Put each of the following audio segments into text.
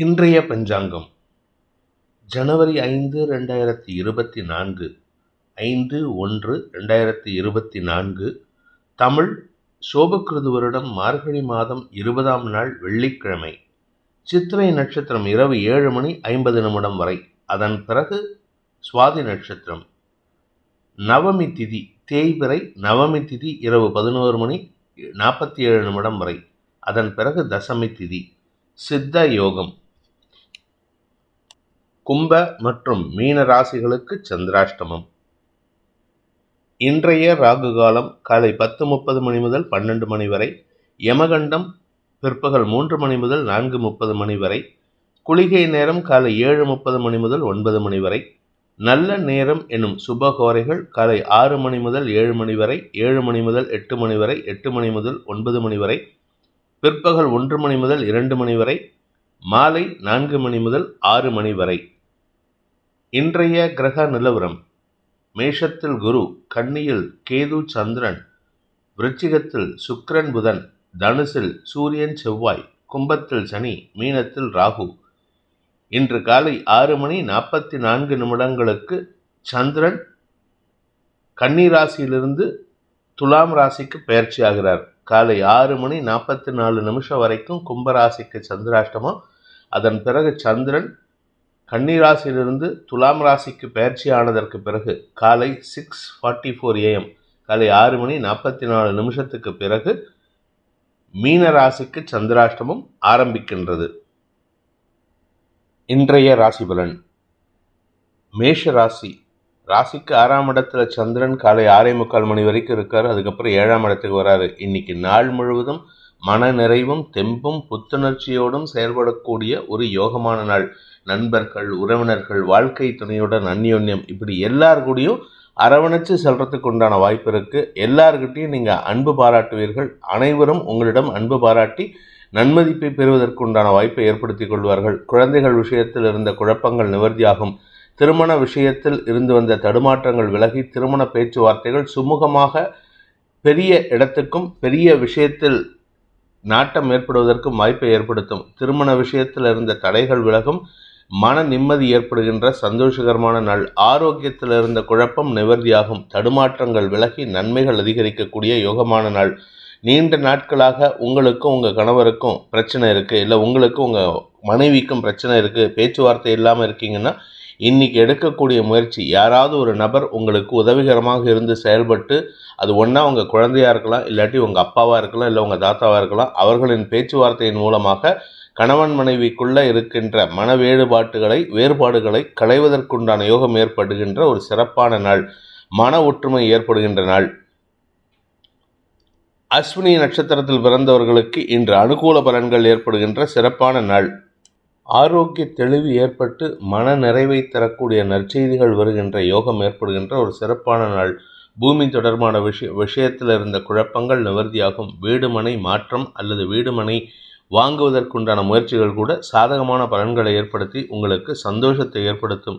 இன்றைய பஞ்சாங்கம் ஜனவரி 5, 2024, 5/1/2024, தமிழ் சோபக்கிருது வருடம் மார்கழி மாதம் 20ஆம் நாள் வெள்ளிக்கிழமை. சித்திரை நட்சத்திரம் இரவு 7:50 வரை. அதன் பிறகு சுவாதி நட்சத்திரம். நவமி திதி தேய்பிறை. நவமி திதி இரவு 11:47 வரை. அதன் பிறகு தசமி திதி. சித்த யோகம். கும்ப மற்றும் மீன ராசிகளுக்கு சந்திராஷ்டமம். இன்றைய ராகு காலம் காலை 10:30 முதல் 12 வரை. யமகண்டம் பிற்பகல் 3 முதல் 4:30 வரை. குளிகை நேரம் காலை 7:30 முதல் 9 வரை. நல்ல நேரம் எனும் சுபகோரைகள் காலை 6 முதல் 7 வரை, 7 முதல் 8 வரை, 8 முதல் 9 வரை, பிற்பகல் 1 முதல் 2 வரை, மாலை 4 முதல் 6 வரை. இன்றைய கிரக நிலவரம்: மேஷத்தில் குரு, கன்னியில் கேது சந்திரன், விருச்சிகத்தில் சுக்கிரன் புதன், தனுசில் சூரியன் செவ்வாய், கும்பத்தில் சனி, மீனத்தில் ராகு. இன்று காலை 6:44 சந்திரன் கன்னி ராசியிலிருந்து துலாம் ராசிக்கு பெயர்ச்சியாகிறார். காலை 6:44 வரைக்கும் கும்பராசிக்கு சந்திராஷ்டமம். அதன் பிறகு சந்திரன் கன்னிராசியிலிருந்து துலாம் ராசிக்கு பெயர்ச்சி ஆனதற்கு பிறகு காலை 6:44 AM, காலை 6:44 பிறகு மீன ராசிக்கு சந்திராஷ்டமம் ஆரம்பிக்கின்றது. இன்றைய ராசி பலன்: மேஷ ராசி. ராசிக்கு 6ஆம் இடத்துல சந்திரன் காலை 6:45 வரைக்கும் இருக்காரு. அதுக்கப்புறம் 7ஆம் இடத்துக்கு வராரு. இன்னைக்கு நாள் முழுவதும் மன நிறைவும் தெம்பும் புத்துணர்ச்சியோடும் செயல்படக்கூடிய ஒரு யோகமான நாள். நண்பர்கள், உறவினர்கள், வாழ்க்கை துணையுடன் அந்யோன்யம், இப்படி எல்லாருக்கூடையும் அரவணைச்சு செல்றதுக்கு உண்டான வாய்ப்பு இருக்கு. எல்லார்கிட்டையும் நீங்க அன்பு பாராட்டுவீர்கள். அனைவரும் உங்களிடம் அன்பு பாராட்டி நன்மதிப்பை பெறுவதற்கு உண்டான வாய்ப்பை ஏற்படுத்தி கொள்வார்கள். குழந்தைகள் விஷயத்தில் இருந்த குழப்பங்கள் நிவர்த்தியாகும். திருமண விஷயத்தில் இருந்து வந்த தடுமாற்றங்கள் விலகி திருமண பேச்சுவார்த்தைகள் சுமூகமாக பெரிய இடத்துக்கும் பெரிய விஷயத்தில் நாட்டம் ஏற்படுவதற்கும் வாய்ப்பை ஏற்படுத்தும். திருமண விஷயத்தில் இருந்த தடைகள் விலகும். மன நிம்மதி ஏற்படுகின்ற சந்தோஷகரமான நாள். ஆரோக்கியத்தில் இருந்த குழப்பம் நிவர்த்தியாகும். தடுமாற்றங்கள் விலகி நன்மைகள் அதிகரிக்கக்கூடிய யோகமான நாள். நீண்ட நாட்களாக உங்களுக்கும் உங்கள் கணவருக்கும் பிரச்சனை இருக்குது, இல்லை உங்களுக்கும் உங்கள் மனைவிக்கும் பிரச்சனை இருக்குது, பேச்சுவார்த்தை இல்லாமல் இருக்கீங்கன்னா இன்னைக்கு எடுக்கக்கூடிய முயற்சி, யாராவது ஒரு நபர் உங்களுக்கு உதவிகரமாக இருந்து செயல்பட்டு, அது ஒன்றா உங்கள் குழந்தையாக இருக்கலாம், இல்லாட்டி உங்கள் அப்பாவாக இருக்கலாம், இல்லை உங்கள் தாத்தாவாக இருக்கலாம். அவர்களின் பேச்சுவார்த்தையின் மூலமாக கணவன் மனைவிக்குள்ளே இருக்கின்ற மன வேறுபாடுகளை களைவதற்குண்டான யோகம் ஏற்படுகின்ற ஒரு சிறப்பான நாள். மன ஒற்றுமை ஏற்படுகின்ற நாள். அஸ்வினி நட்சத்திரத்தில் பிறந்தவர்களுக்கு இன்று அனுகூல பலன்கள் ஏற்படுகின்ற சிறப்பான நாள். ஆரோக்கிய தெளிவு ஏற்பட்டு மன நிறைவை தரக்கூடிய நற்செய்திகள் வருகின்ற யோகம் ஏற்படுகின்ற ஒரு சிறப்பான நாள். பூமி தொடர்பான விஷயத்தில் இருந்த குழப்பங்கள் நிவர்த்தியாகும். வீடுமனை மாற்றம் அல்லது வீடுமனை வாங்குவதற்குண்டான முயற்சிகள் கூட சாதகமான பலன்களை ஏற்படுத்தி உங்களுக்கு சந்தோஷத்தை ஏற்படுத்தும்.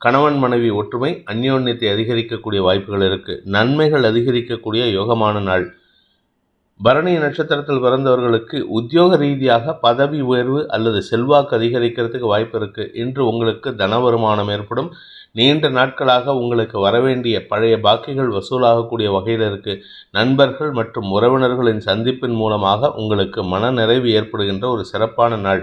கணவன் மனைவி ஒற்றுமை, அந்யோன்யத்தை அதிகரிக்கக்கூடிய வாய்ப்புகள் இருக்குது. நன்மைகள் அதிகரிக்கக்கூடிய யோகமான நாள். பரணி நட்சத்திரத்தில் பிறந்தவர்களுக்கு உத்தியோக ரீதியாக பதவி உயர்வு அல்லது செல்வாக்கு அதிகரிக்கிறதுக்கு வாய்ப்பு இருக்குது. இன்று உங்களுக்கு தன வருமானம் ஏற்படும். நீண்ட நாட்களாக உங்களுக்கு வரவேண்டிய பழைய பாக்கிகள் வசூலாகக்கூடிய வகையில் இருக்குது. நண்பர்கள் மற்றும் உறவினர்களின் சந்திப்பின் மூலமாக உங்களுக்கு மன நிறைவு ஏற்படுகின்ற ஒரு சிறப்பான நாள்.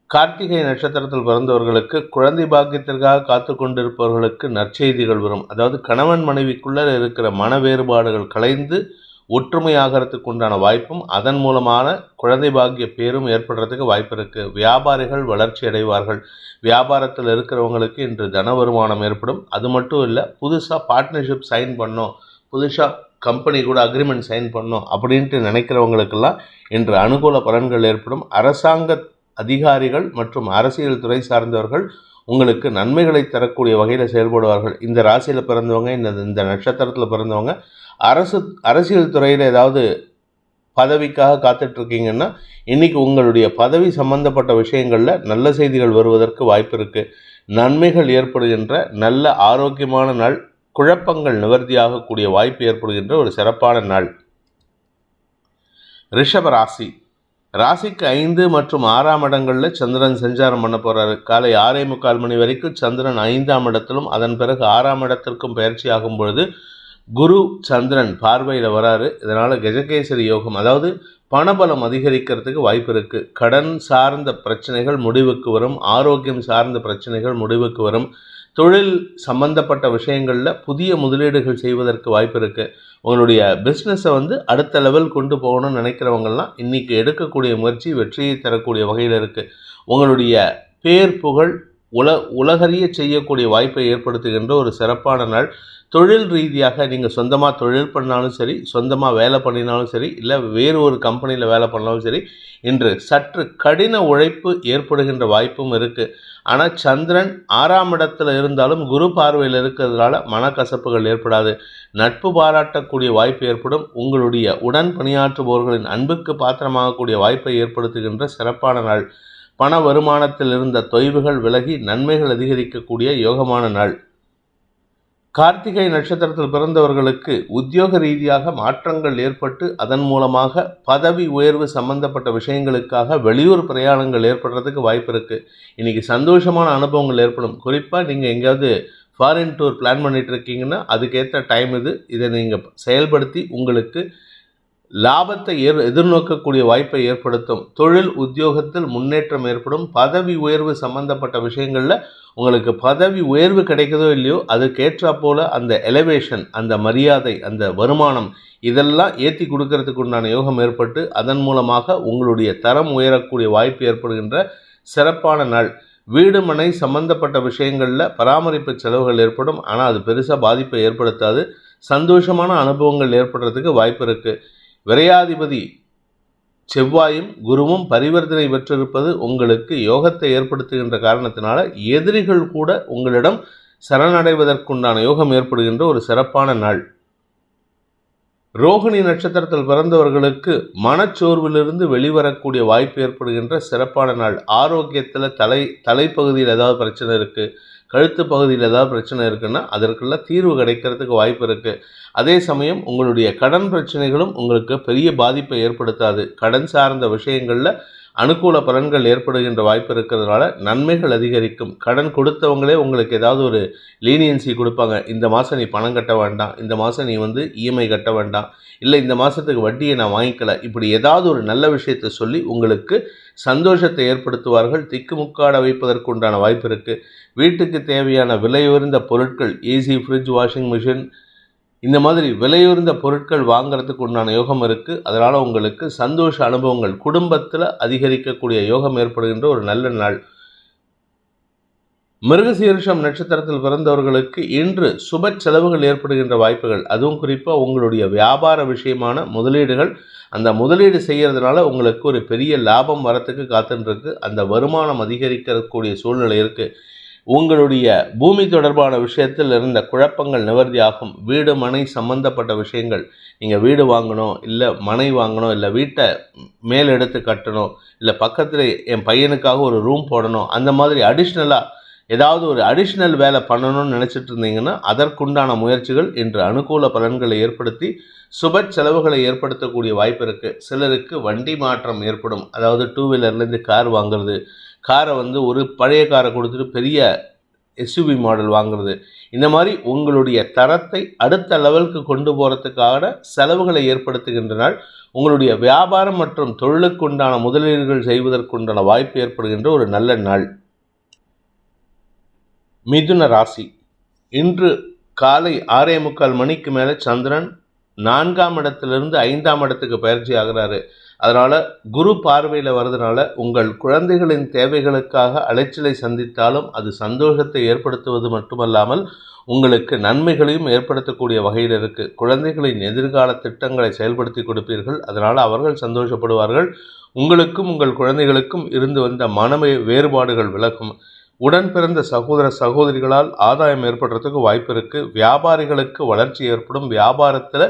கார்த்திகை நட்சத்திரத்தில் பிறந்தவர்களுக்கு குழந்தை பாக்கியத்திற்காக காத்து கொண்டிருப்பவர்களுக்கு நற்செய்திகள் வரும். அதாவது கணவன் மனைவிக்குள்ளே இருக்கிற மன வேறுபாடுகள் கலைந்து ஒற்றுமையாகிறதுக்கு உண்டான வாய்ப்பும் அதன் மூலமான குழந்தை பாக்கிய பேரும் ஏற்படுறதுக்கு வாய்ப்பு இருக்குது. வியாபாரிகள் வளர்ச்சி அடைவார்கள். வியாபாரத்தில் இருக்கிறவங்களுக்கு இன்று தன வருமானம் ஏற்படும். அது மட்டும் இல்லை, புதுசாக பார்ட்னர்ஷிப் சைன் பண்ணோம், புதுசாக கம்பெனி கூட அக்ரிமெண்ட் சைன் பண்ணோம் அப்படின்ட்டு நினைக்கிறவங்களுக்கெல்லாம் இன்று அனுகூல பலன்கள் ஏற்படும். அரசாங்க அதிகாரிகள் மற்றும் அரசியல் துறை சார்ந்தவர்கள் உங்களுக்கு நன்மைகளை தரக்கூடிய வகையில் செயல்படுவார்கள். இந்த ராசியில் பிறந்தவங்க, இந்த நட்சத்திரத்தில் பிறந்தவங்க அரசியல் துறையில் ஏதாவது பதவிக்காக காத்துட்ருக்கீங்கன்னா இன்றைக்கி உங்களுடைய பதவி சம்பந்தப்பட்ட விஷயங்களில் நல்ல செய்திகள் வருவதற்கு வாய்ப்பு இருக்குது. நன்மைகள் ஏற்படுகின்ற நல்ல ஆரோக்கியமான நாள். குழப்பங்கள் நிவர்த்தியாகக்கூடிய வாய்ப்பு ஏற்படுகின்ற ஒரு சிறப்பான நாள். ரிஷப ராசி. ராசிக்கு 5 மற்றும் 6ஆம் இடங்களில் சந்திரன் சஞ்சாரம் பண்ண போகிறாரு. காலை 6:45 மணி வரைக்கும் சந்திரன் 5ஆம் இடத்திலும் அதன் பிறகு 6ஆம் இடத்திற்கும் பயிற்சி ஆகும் பொழுது குரு சந்திரன் பார்வையில் வராரு. இதனால் கஜகேசரி யோகம், அதாவது பணபலம் அதிகரிக்கிறதுக்கு வாய்ப்பு இருக்குது. கடன் சார்ந்த பிரச்சனைகள் முடிவுக்கு வரும். ஆரோக்கியம் சார்ந்த பிரச்சனைகள் முடிவுக்கு வரும். தொழில் சம்பந்தப்பட்ட விஷயங்களில் புதிய முதலீடுகள் செய்வதற்கு வாய்ப்பு இருக்குது. உங்களுடைய பிஸ்னஸை அடுத்த லெவல் கொண்டு போகணும்னு நினைக்கிறவங்கலாம் இன்றைக்கி எடுக்கக்கூடிய முயற்சி வெற்றியை தரக்கூடிய வகையில் இருக்குது. உங்களுடைய பேர் புகழ் உலகறிய செய்யக்கூடிய வாய்ப்பை ஏற்படுத்துகின்ற ஒரு சிறப்பான நாள். தொழில் ரீதியாக நீங்கள் சொந்தமாக தொழில் பண்ணாலும் சரி, சொந்தமாக வேலை பண்ணினாலும் சரி, இல்லை வேறு ஒரு கம்பெனியில் வேலை பண்ணாலும் சரி, இன்று சற்று கடின உழைப்பு ஏற்படுகின்ற வாய்ப்பும் இருக்குது. ஆனால் சந்திரன் 6ஆம் இடத்துல இருந்தாலும் குரு பார்வையில் இருக்கிறதுனால மனக்கசப்புகள் ஏற்படாது. நட்பு பாராட்டக்கூடிய வாய்ப்பு ஏற்படும். உங்களுடைய உடன் பணியாற்றுபவர்களின் அன்புக்கு பாத்திரமாகக்கூடிய வாய்ப்பை ஏற்படுத்துகின்ற சிறப்பான நாள். பண வருமானத்தில் இருந்த தொய்வுகள் விலகி நன்மைகள் அதிகரிக்கக்கூடிய யோகமான நாள். கார்த்திகை நட்சத்திரத்தில் பிறந்தவர்களுக்கு உத்தியோக ரீதியாக மாற்றங்கள் ஏற்பட்டு அதன் மூலமாக பதவி உயர்வு சம்பந்தப்பட்ட விஷயங்களுக்காக வெளியூர் பிரயாணங்கள் ஏற்படுறதுக்கு வாய்ப்பு இருக்குது. இன்றைக்கி சந்தோஷமான அனுபவங்கள் ஏற்படும். குறிப்பாக நீங்கள் எங்கேயாவது ஃபாரின் டூர் பிளான் பண்ணிகிட்டு இருக்கீங்கன்னா அதுக்கேற்ற டைம் இது. இதை நீங்கள் செயல்படுத்தி உங்களுக்கு லாபத்தை எதிர்நோக்கக்கூடிய வாய்ப்பை ஏற்படுத்தும். தொழில் உத்தியோகத்தில் முன்னேற்றம் ஏற்படும். பதவி உயர்வு சம்பந்தப்பட்ட விஷயங்களில் உங்களுக்கு பதவி உயர்வு கிடைக்குதோ இல்லையோ அதுக்கேற்றா போல் அந்த எலவேஷன், அந்த மரியாதை, அந்த வருமானம் இதெல்லாம் ஏற்றி கொடுக்கறதுக்கு உண்டான யோகம் ஏற்பட்டு அதன் மூலமாக உங்களுடைய தரம் உயரக்கூடிய வாய்ப்பு ஏற்படுகின்ற சிறப்பான நாள். வீடு மனை சம்பந்தப்பட்ட விஷயங்களில் பராமரிப்பு செலவுகள் ஏற்படும். ஆனால் அது பெருசாக பாதிப்பை ஏற்படுத்தாது. சந்தோஷமான அனுபவங்கள் ஏற்படுறதுக்கு வாய்ப்பு இருக்குது. விரையாதிபதி செவ்வாயும் குருவும் பரிவர்த்தனை பெற்றிருப்பது உங்களுக்கு யோகத்தை ஏற்படுத்துகின்ற காரணத்தினால எதிரிகள் கூட உங்களிடம் சரணடைவதற்குண்டான யோகம் ஏற்படுகின்ற ஒரு சிறப்பான நாள். ரோகிணி நட்சத்திரத்தில் பிறந்தவர்களுக்கு மனச்சோர்விலிருந்து வெளிவரக்கூடிய வாய்ப்பு ஏற்படுகின்ற சிறப்பான நாள். ஆரோக்கியத்தில் தலைப்பகுதியில் ஏதாவது பிரச்சனை இருக்குது, கழுத்து பகுதியில் ஏதாவது பிரச்சனை இருக்குன்னா அதற்கெல்லாம் தீர்வு கிடைக்கிறதுக்கு வாய்ப்பு இருக்குது. அதே சமயம் உங்களுடைய கடன் பிரச்சனைகளும் உங்களுக்கு பெரிய பாதிப்பை ஏற்படுத்தாது. கடன் சார்ந்த விஷயங்களில் அனுகூல பலன்கள் ஏற்படுகின்ற வாய்ப்பு இருக்கிறதுனால நன்மைகள் அதிகரிக்கும். கடன் கொடுத்தவங்களே உங்களுக்கு ஏதாவது ஒரு லீனியன்சி கொடுப்பாங்க. இந்த மாதம் நீ பணம் கட்ட வேண்டாம், இந்த மாதம் நீ இஎம்ஐ கட்ட வேண்டாம், இல்லை இந்த மாதத்துக்கு வட்டியை நான் வாங்கிக்கல, இப்படி ஏதாவது ஒரு நல்ல விஷயத்தை சொல்லி உங்களுக்கு சந்தோஷத்தை ஏற்படுத்துவார்கள். திக்குமுக்காட வைப்பதற்குண்டான வாய்ப்பு இருக்குது. வீட்டுக்கு தேவையான விலையுயர்ந்த பொருட்கள், ஏசி, ஃப்ரிட்ஜ், வாஷிங் மிஷின், இந்த மாதிரி விலையுயர்ந்த பொருட்கள் வாங்கிறதுக்கு உண்டான யோகம் இருக்குது. அதனால் உங்களுக்கு சந்தோஷ அனுபவங்கள் குடும்பத்தில் அதிகரிக்கக்கூடிய யோகம் ஏற்படுகின்ற ஒரு நல்ல நாள். மிருகசீரிஷம் நட்சத்திரத்தில் பிறந்தவர்களுக்கு இன்று சுப செலவுகள் ஏற்படுகின்ற வாய்ப்புகள், அதுவும் குறிப்பாக உங்களுடைய வியாபார விஷயமான முதலீடுகள், அந்த முதலீடு செய்கிறதுனால உங்களுக்கு ஒரு பெரிய லாபம் வரத்துக்கு காத்துருக்கு. அந்த வருமானம் அதிகரிக்கக்கூடிய சூழ்நிலை இருக்குது. உங்களுடைய பூமி தொடர்பான விஷயத்தில் இருந்த குழப்பங்கள் நிவர்த்தியாகும். வீடு மனை சம்பந்தப்பட்ட விஷயங்கள், நீங்கள் வீடு வாங்கணும், இல்லை மனை வாங்கணும், இல்லை வீட்டை மேலெடுத்து கட்டணும், இல்லை பக்கத்தில் என் பையனுக்காக ஒரு ரூம் போடணும், அந்த மாதிரி அடிஷ்னலாக ஏதாவது ஒரு அடிஷ்னல் வேலை பண்ணணும்னு நினச்சிட்டு இருந்தீங்கன்னா அதற்குண்டான முயற்சிகள் இன்று அனுகூல பலன்களை ஏற்படுத்தி சுப செலவுகளை ஏற்படுத்தக்கூடிய வாய்ப்பு இருக்குது. சிலருக்கு வண்டி மாற்றம் ஏற்படும். அதாவது 2 வீலர்லேருந்து கார் வாங்குறது, காரை ஒரு பழைய காரை கொடுத்துட்டு பெரிய எஸ்யூவி மாடல் வாங்குறது, இந்த மாதிரி உங்களுடைய தரத்தை அடுத்த லெவலுக்கு கொண்டு போகிறதுக்கான செலவுகளை ஏற்படுத்துகின்ற நாள். உங்களுடைய வியாபாரம் மற்றும் தொழிலுக்குண்டான முதலீடுகள் செய்வதற்குண்டான வாய்ப்பு ஏற்படுகின்ற ஒரு நல்ல நாள். மிதுன ராசி. இன்று காலை 6:45 மணிக்கு மேலே சந்திரன் 4ஆம் இடத்திலிருந்து 5ஆம் இடத்துக்கு பயிற்சி ஆகிறாரு. அதனால் குரு பார்வையில் வர்றதுனால உங்கள் குழந்தைகளின் தேவைகளுக்காக அலைச்சலை சந்தித்தாலும் அது சந்தோஷத்தை ஏற்படுத்துவது மட்டுமல்லாமல் உங்களுக்கு நன்மைகளையும் ஏற்படுத்தக்கூடிய வகையில் இருக்குது. குழந்தைகளின் எதிர்கால திட்டங்களை செயல்படுத்தி கொடுப்பீர்கள். அதனால் அவர்கள் சந்தோஷப்படுவார்கள். உங்களுக்கும் உங்கள் குழந்தைகளுக்கும் இருந்து வந்த மன வேறுபாடுகள் விலகும். உடன் பிறந்த சகோதர சகோதரிகளால் ஆதாயம் ஏற்படுறதுக்கு வாய்ப்பு இருக்குது. வியாபாரிகளுக்கு வளர்ச்சி ஏற்படும். வியாபாரத்தில்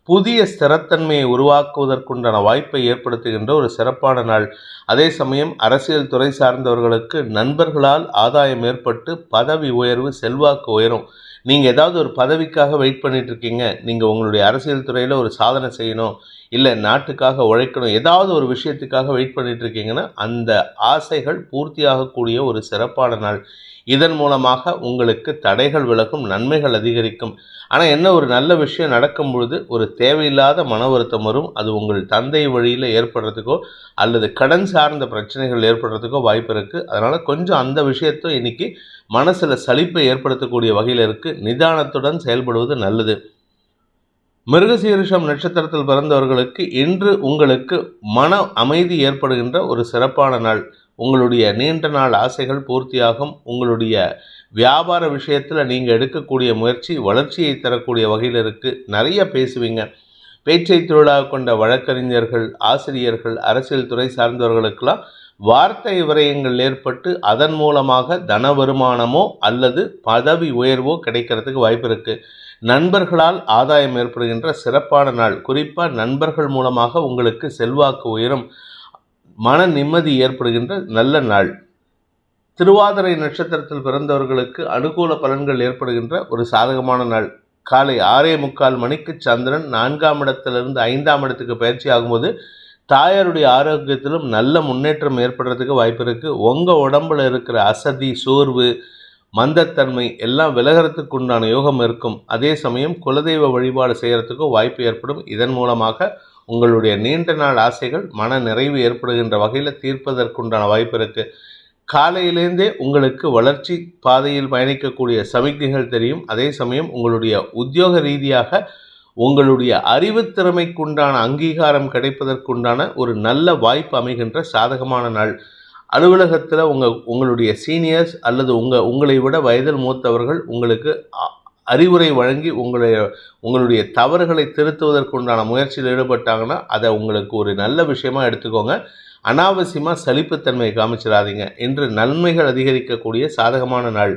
புதிய ஸ்திரத்தன்மையை உருவாக்குவதற்குண்டான வாய்ப்பை ஏற்படுத்துகின்ற ஒரு சிறப்பான நாள். அதே சமயம் அரசியல் துறை சார்ந்தவர்களுக்கு நண்பர்களால் ஆதாயம் ஏற்பட்டு பதவி உயர்வு, செல்வாக்கு உயரும். நீங்கள் ஏதாவது ஒரு பதவிக்காக வெயிட் பண்ணிட்டு இருக்கீங்க, நீங்கள் உங்களுடைய அரசியல் துறையில் ஒரு சாதனை செய்யணும், இல்லை நாட்டுக்காக உழைக்கணும், ஏதாவது ஒரு விஷயத்துக்காக வெயிட் பண்ணிட்டு இருக்கீங்கன்னா அந்த ஆசைகள் பூர்த்தியாகக்கூடிய ஒரு சிறப்பான நாள். இதன் மூலமாக உங்களுக்கு தடைகள் விலகும், நன்மைகள் அதிகரிக்கும். ஆனால் என்ன, ஒரு நல்ல விஷயம் நடக்கும் பொழுது ஒரு தேவையில்லாத மன வருத்தம் வரும். அது உங்கள் தந்தை வழியில் ஏற்படுறதுக்கோ அல்லது கடன் சார்ந்த பிரச்சனைகள் ஏற்படுறதுக்கோ வாய்ப்பு இருக்குது. அதனால் கொஞ்சம் அந்த விஷயத்தை இன்னைக்கு மனசில் சலிப்பை ஏற்படுத்தக்கூடிய வகையில் இருக்குது. நிதானத்துடன் செயல்படுவது நல்லது. மிருகசீரிஷம் நட்சத்திரத்தில் பிறந்தவர்களுக்கு இன்று உங்களுக்கு மன அமைதி ஏற்படுகின்ற ஒரு சிறப்பான நாள். உங்களுடைய நீண்ட நாள் ஆசைகள் பூர்த்தியாகும். உங்களுடைய வியாபார விஷயத்தில் நீங்கள் எடுக்கக்கூடிய முயற்சி வளர்ச்சியை தரக்கூடிய வகையில் இருக்குது. நிறைய பேசுவீங்க. பேச்சை தொழிலாக கொண்ட வழக்கறிஞர்கள், ஆசிரியர்கள், அரசியல் துறை சார்ந்தவர்களுக்கெல்லாம் வார்த்தை விரயங்கள் ஏற்பட்டு அதன் மூலமாக தன வருமானமோ அல்லது பதவி உயர்வோ கிடைக்கிறதுக்கு வாய்ப்பு இருக்குது. நண்பர்களால் ஆதாயம் ஏற்படுகின்ற சிறப்பான நாள். குறிப்பாக நண்பர்கள் மூலமாக உங்களுக்கு செல்வாக்கு உயரும், மன நிம்மதி ஏற்படுகின்ற நல்ல நாள். திருவாதிரை நட்சத்திரத்தில் பிறந்தவர்களுக்கு அனுகூல பலன்கள் ஏற்படுகின்ற ஒரு சாதகமான நாள். காலை 6:45 மணிக்கு சந்திரன் 4ஆம் இடத்திலிருந்து 5ஆம் இடத்துக்கு பயிற்சி ஆகும்போது தாயாருடைய ஆரோக்கியத்திலும் நல்ல முன்னேற்றம் ஏற்படுறதுக்கு வாய்ப்பு இருக்குது. உங்கள் உடம்புல இருக்கிற அசதி, சோர்வு, மந்தத்தன்மை எல்லாம் விலகிறதுக்கு உண்டான யோகம் இருக்கும். அதே சமயம் குலதெய்வ வழிபாடு செய்கிறதுக்கும் வாய்ப்பு ஏற்படும். இதன் மூலமாக உங்களுடைய நீண்ட நாள் ஆசைகள் மன நிறைவு ஏற்படுகின்ற வகையில் தீர்ப்பதற்குண்டான வாய்ப்பு இருக்குது. காலையிலேருந்தே உங்களுக்கு வளர்ச்சி பாதையில் பயணிக்கக்கூடிய சமிக்ஞைகள் தெரியும். அதே சமயம் உங்களுடைய உத்தியோக ரீதியாக உங்களுடைய அறிவுத்திறமைக்குண்டான அங்கீகாரம் கிடைப்பதற்குண்டான ஒரு நல்ல வாய்ப்பு அமைகின்ற சாதகமான நாள். அலுவலகத்தில் உங்களுடைய சீனியர்ஸ் அல்லது உங்களை விட வயதில் மூத்தவர்கள் உங்களுக்கு அறிவுரை வழங்கி உங்களுடைய தவறுகளை திருத்துவதற்குண்டான முயற்சியில் ஈடுபட்டாங்கன்னா அதை உங்களுக்கு ஒரு நல்ல விஷயமா எடுத்துக்கோங்க. அனாவசியமாக சலிப்புத்தன்மையை காமிச்சிடாதீங்க. இன்று நன்மைகள் அதிகரிக்கக்கூடிய சாதகமான நாள்.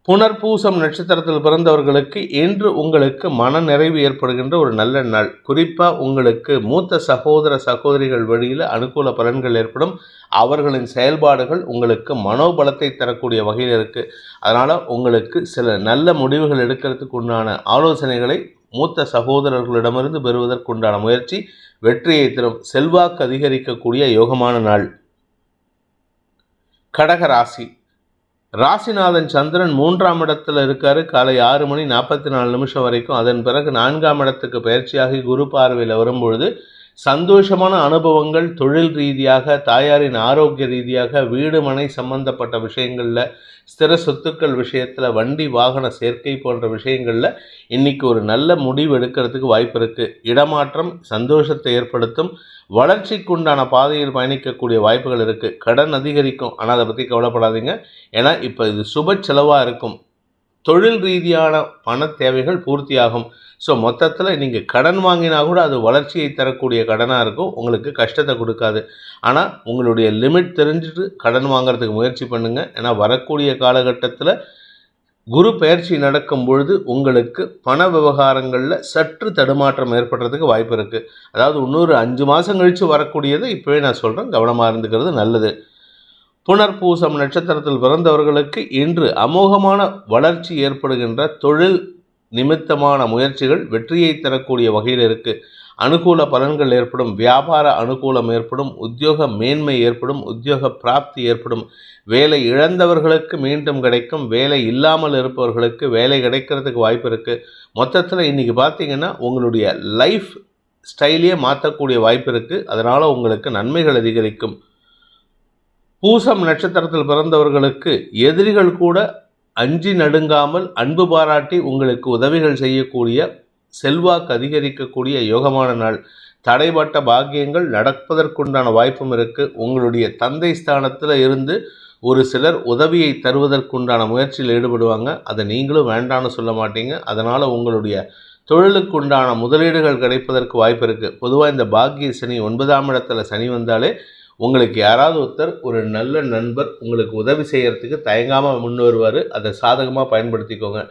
புனர்பூசம் நட்சத்திரத்தில் பிறந்தவர்களுக்கு இன்று உங்களுக்கு மன நிறைவு ஏற்படுகின்ற ஒரு நல்ல நாள். குறிப்பாக உங்களுக்கு மூத்த சகோதர சகோதரிகள் வழியில் அனுகூல பலன்கள் ஏற்படும். அவர்களின் செயல்பாடுகள் உங்களுக்கு மனோபலத்தை தரக்கூடிய வகையில் இருக்குது. அதனால் உங்களுக்கு சில நல்ல முடிவுகள் எடுக்கிறதுக்கு உண்டான ஆலோசனைகளை மூத்த சகோதரர்களிடமிருந்து பெறுவதற்குண்டான முயற்சி வெற்றியை தரும். செல்வாக்கு அதிகரிக்கக்கூடிய யோகமான நாள். கடக ராசி. ராசிநாதன் சந்திரன் 3ஆம் இடத்துல இருக்காரு. காலை 6:44 வரைக்கும். அதன் பிறகு 4ஆம் இடத்துக்கு பயிற்சியாகி குரு பார்வையில் வரும்பொழுது சந்தோஷமான அனுபவங்கள், தொழில் ரீதியாக, தாயாரின் ஆரோக்கிய ரீதியாக, வீடு மனை சம்பந்தப்பட்ட விஷயங்களில், ஸ்திர சொத்துக்கள் விஷயத்தில், வண்டி வாகன சேர்க்கை போன்ற விஷயங்களில் இன்றைக்கி ஒரு நல்ல முடிவு எடுக்கிறதுக்கு வாய்ப்பு இருக்குது. இடமாற்றம் சந்தோஷத்தை ஏற்படுத்தும். வளர்ச்சிக்குண்டான பாதையில் பயணிக்கக்கூடிய வாய்ப்புகள் இருக்குது. கடன் அதிகரிக்கும், ஆனால் அதை பற்றி கவலைப்படாதீங்க. ஏன்னா இப்போ இது சுப செலவாக இருக்கும். தொழில் ரீதியான பண தேவைகள் பூர்த்தியாகும். ஸோ மொத்தத்தில் நீங்கள் கடன் வாங்கினா கூட அது வளர்ச்சியை தரக்கூடிய கடனாக இருக்கும், உங்களுக்கு கஷ்டத்தை கொடுக்காது. ஆனால் உங்களுடைய லிமிட் தெரிஞ்சுட்டு கடன் வாங்கிறதுக்கு முயற்சி பண்ணுங்கள். ஏன்னா வரக்கூடிய காலகட்டத்தில் குரு பயிற்சி நடக்கும் பொழுது உங்களுக்கு பண விவகாரங்களில் சற்று தடுமாற்றம் ஏற்படுறதுக்கு வாய்ப்பு இருக்குது. அதாவது இன்னொரு 5 மாதம் கழித்து வரக்கூடியது இப்போவே நான் சொல்கிறேன், கவனமாக இருந்துக்கிறது நல்லது. புனர்பூசம் நட்சத்திரத்தில் பிறந்தவர்களுக்கு இன்று அமோகமான வளர்ச்சி ஏற்படுகின்ற தொழில் நிமித்தமான முயற்சிகள் வெற்றியை தரக்கூடிய வகையில் இருக்குது. அனுகூல பலன்கள் ஏற்படும். வியாபார அனுகூலம் ஏற்படும். உத்தியோக மேன்மை ஏற்படும். உத்தியோக பிராப்தி ஏற்படும். வேலை இழந்தவர்களுக்கு மீண்டும் கிடைக்கும். வேலை இல்லாமல் இருப்பவர்களுக்கு வேலை கிடைக்கிறதுக்கு வாய்ப்பு இருக்குது. மொத்தத்தில் இன்றைக்கி பார்த்தீங்கன்னா உங்களுடைய லைஃப் ஸ்டைலையே மாற்றக்கூடிய வாய்ப்பு இருக்குது. அதனால் உங்களுக்கு நன்மைகள் அதிகரிக்கும். பூசம் நட்சத்திரத்தில் பிறந்தவர்களுக்கு எதிரிகள் கூட அஞ்சி நடுங்காமல் அன்பு பாராட்டி உங்களுக்கு உதவிகள் செய்யக்கூடிய, செல்வாக்கு அதிகரிக்கக்கூடிய யோகமான நாள். தடைப்பட்ட பாக்கியங்கள் நடப்பதற்குண்டான வாய்ப்பும் இருக்குது. உங்களுடைய தந்தை ஸ்தானத்தில் இருந்து ஒரு சிலர் உதவியை தருவதற்குண்டான முயற்சியில் ஈடுபடுவாங்க. அதை நீங்களும் வேண்டான்னு சொல்ல மாட்டீங்க. அதனால் உங்களுடைய தொழிலுக்குண்டான முதலீடுகள் கிடைப்பதற்கு வாய்ப்பு இருக்குது. பொதுவாக இந்த பாக்கிய சனி 9ஆம் இடத்துல சனி வந்தாலே உங்களுக்கு யாராவது ஒருத்தர், ஒரு நல்ல நண்பர் உங்களுக்கு உதவி செய்கிறதுக்கு தயங்காமல் முன் வருவார். அதை சாதகமாக பயன்படுத்திக்கோங்க.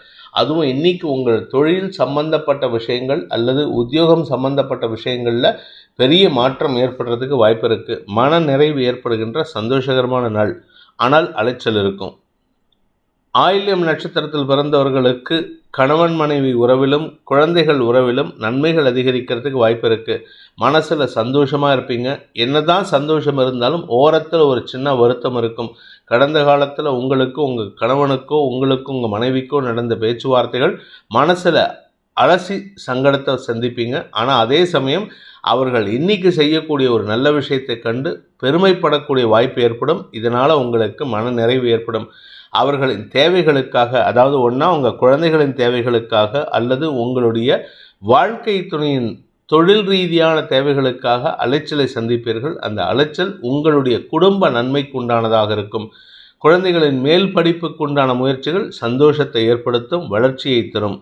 அதுவும் இன்றைக்கி உங்கள் தொழில் சம்பந்தப்பட்ட விஷயங்கள் அல்லது உத்தியோகம் சம்பந்தப்பட்ட விஷயங்களில் பெரிய மாற்றம் ஏற்படுறதுக்கு வாய்ப்பு இருக்குது. மன நிறைவு ஏற்படுகின்ற சந்தோஷகரமான நாள். ஆனால் அலைச்சல் இருக்கும். ஆயில்யம் நட்சத்திரத்தில் பிறந்தவர்களுக்கு கணவன் மனைவி உறவிலும் குழந்தைகள் உறவிலும் நன்மைகள் அதிகரிக்கிறதுக்கு வாய்ப்பு இருக்குது. மனசில் சந்தோஷமாக இருப்பீங்க. என்னதான் சந்தோஷம் இருந்தாலும் ஓரத்தில் ஒரு சின்ன வருத்தம் இருக்கும். கடந்த காலத்தில் உங்களுக்கும் உங்கள் கணவனுக்கோ உங்களுக்கும் உங்கள் மனைவிக்கோ நடந்த பேச்சுவார்த்தைகள் மனசில் அலசி சங்கடத்தை சந்திப்பீங்க. ஆனால் அதே சமயம் அவர்கள் இன்னைக்கு செய்யக்கூடிய ஒரு நல்ல விஷயத்தை கண்டு பெருமைப்படக்கூடிய வாய்ப்பு ஏற்படும். இதனால் உங்களுக்கு மன நிறைவு ஏற்படும். அவர்களின் தேவைகளுக்காக, அதாவது ஒன்றா உங்கள் குழந்தைகளின் தேவைகளுக்காக அல்லது உங்களுடைய வாழ்க்கை துணையின் தொழில் ரீதியான தேவைகளுக்காக அலைச்சலை சந்திப்பீர்கள். அந்த அலைச்சல் உங்களுடைய குடும்ப நன்மைக்கு உண்டானதாக இருக்கும். குழந்தைகளின் மேல் படிப்புக்கு உண்டான முயற்சிகள் சந்தோஷத்தை ஏற்படுத்தும், வளர்ச்சியை தரும்.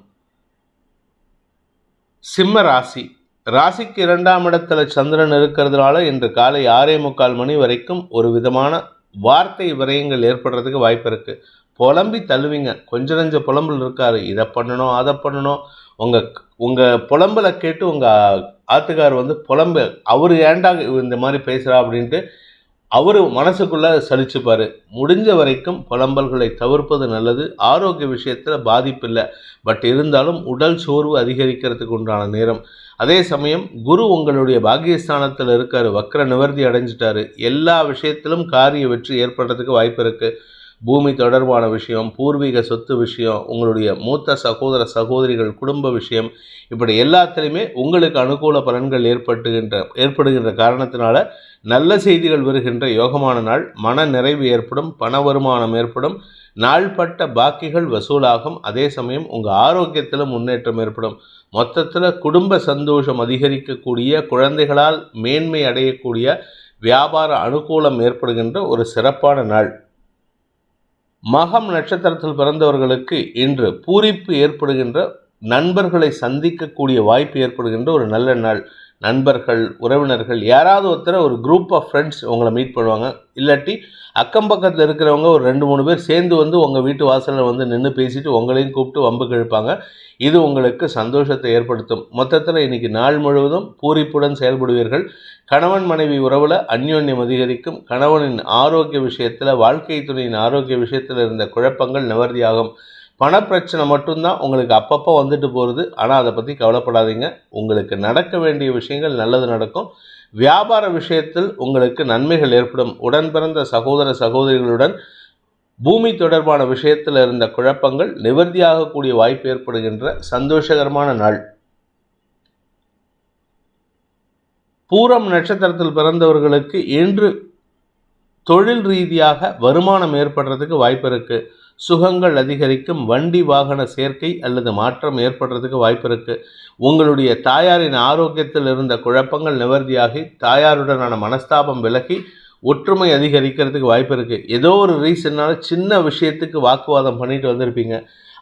சிம்ம ராசி. ராசிக்கு 2ஆம் இடத்துல சந்திரன் இருக்கிறதுனால இன்று காலை 6:45 மணி வரைக்கும் ஒரு விதமான வார்த்தை விரயங்கள் ஏற்படுறதுக்கு வாய்ப்பு இருக்குது. புலம்பி தள்ளுவீங்க. கொஞ்ச நெஞ்ச புலம்பல் இருக்காரு. இதை பண்ணணும் அதை பண்ணணும். உங்கள் புலம்பலை கேட்டு உங்கள் ஆத்துக்கார் புலம்பு அவர் ஏண்டா இந்த மாதிரி பேசுகிறா அப்படின்ட்டு அவர் மனசுக்குள்ளே சலிச்சுப்பார். முடிஞ்ச வரைக்கும் புலம்பல்களை தவிர்ப்பது நல்லது. ஆரோக்கிய விஷயத்தில் பாதிப்பு இல்லை. பட் இருந்தாலும் உடல் சோர்வு அதிகரிக்கிறதுக்கு உண்டான நேரம். அதே சமயம் குரு உங்களுடைய பாக்கியஸ்தானத்தில் இருக்கார். வக்ர நிவர்த்தி அடைஞ்சிட்டாரு. எல்லா விஷயத்திலும் காரிய வெற்றி ஏற்படுறதுக்கு வாய்ப்பு இருக்குது. பூமி தொடர்பான விஷயம், பூர்வீக சொத்து விஷயம், உங்களுடைய மூத்த சகோதர சகோதரிகள் குடும்ப விஷயம், இப்படி எல்லாத்துலேயுமே உங்களுக்கு அனுகூல பலன்கள் ஏற்படுகின்ற காரணத்தினால நல்ல செய்திகள் வருகின்ற யோகமான நாள். மன நிறைவு ஏற்படும், பண வருமானம் ஏற்படும், நாள்பட்ட பாக்கிகள் வசூலாகும். அதே சமயம் உங்கள் ஆரோக்கியத்தில் முன்னேற்றம் ஏற்படும். மொத்தத்தில் குடும்ப சந்தோஷம் அதிகரிக்கக்கூடிய, குழந்தைகளால் மேன்மை அடையக்கூடிய, வியாபார அனுகூலம் ஏற்படுகின்ற ஒரு சிறப்பான நாள். மகம் நட்சத்திரத்தில் பிறந்தவர்களுக்கு இன்று பூரிப்பு ஏற்படுகின்ற, நண்பர்களை சந்திக்கக்கூடிய வாய்ப்பு ஏற்படுகின்ற ஒரு நல்ல நாள். நண்பர்கள், உறவினர்கள், யாராவது ஒருத்தர் ஒரு குரூப் ஆஃப் ஃப்ரெண்ட்ஸ் உங்களை மீட் பண்ணுவாங்க. இல்லாட்டி அக்கம் பக்கத்தில் இருக்கிறவங்க ஒரு 2-3 பேர் சேர்ந்து உங்கள் வீட்டு வாசலில் நின்று பேசிட்டு உங்களையும் கூப்பிட்டு வம்புக்கு இழுப்பாங்க. இது உங்களுக்கு சந்தோஷத்தை ஏற்படுத்தும். மொத்தத்தில் இன்றைக்கி நாள் முழுவதும் பூரிப்புடன் செயல்படுவீர்கள். கணவன் மனைவி உறவில் அந்யோன்யம் அதிகரிக்கும். கணவனின் ஆரோக்கிய விஷயத்தில், வாழ்க்கை துணையின் ஆரோக்கிய விஷயத்தில் இருந்த குழப்பங்கள் நிவர்த்தியாகும். பணப்பிரச்சனை மட்டும்தான் உங்களுக்கு அப்பப்போ வந்துட்டு போகிறது. ஆனால் அதை பற்றி கவலைப்படாதீங்க. உங்களுக்கு நடக்க வேண்டிய விஷயங்கள் நல்லது நடக்கும். வியாபார விஷயத்தில் உங்களுக்கு நன்மைகள் ஏற்படும். உடன் பிறந்த சகோதர சகோதரிகளுடன் பூமி தொடர்பான விஷயத்தில் இருந்த குழப்பங்கள் நிவர்த்தியாகக்கூடிய வாய்ப்பு ஏற்படுகின்ற சந்தோஷகரமான நாள். பூரம் நட்சத்திரத்தில் பிறந்தவர்களுக்கு இன்று தொழில் ரீதியாக வருமானம் ஏற்படுறதுக்கு வாய்ப்பு இருக்குது. சுகங்கள் அதிகரிக்கும். வண்டி வாகன சேர்க்கை அல்லது மாற்றம் ஏற்படுறதுக்கு வாய்ப்பு இருக்குது. உங்களுடைய தாயாரின் ஆரோக்கியத்தில் இருந்த குழப்பங்கள் நிவர்த்தியாகி தாயாருடனான மனஸ்தாபம் விலகி ஒற்றுமை அதிகரிக்கிறதுக்கு வாய்ப்பு இருக்குது. ஏதோ ஒரு ரீசன்னால் சின்ன விஷயத்துக்கு வாக்குவாதம் பண்ணிட்டு வந்திருப்பீங்க.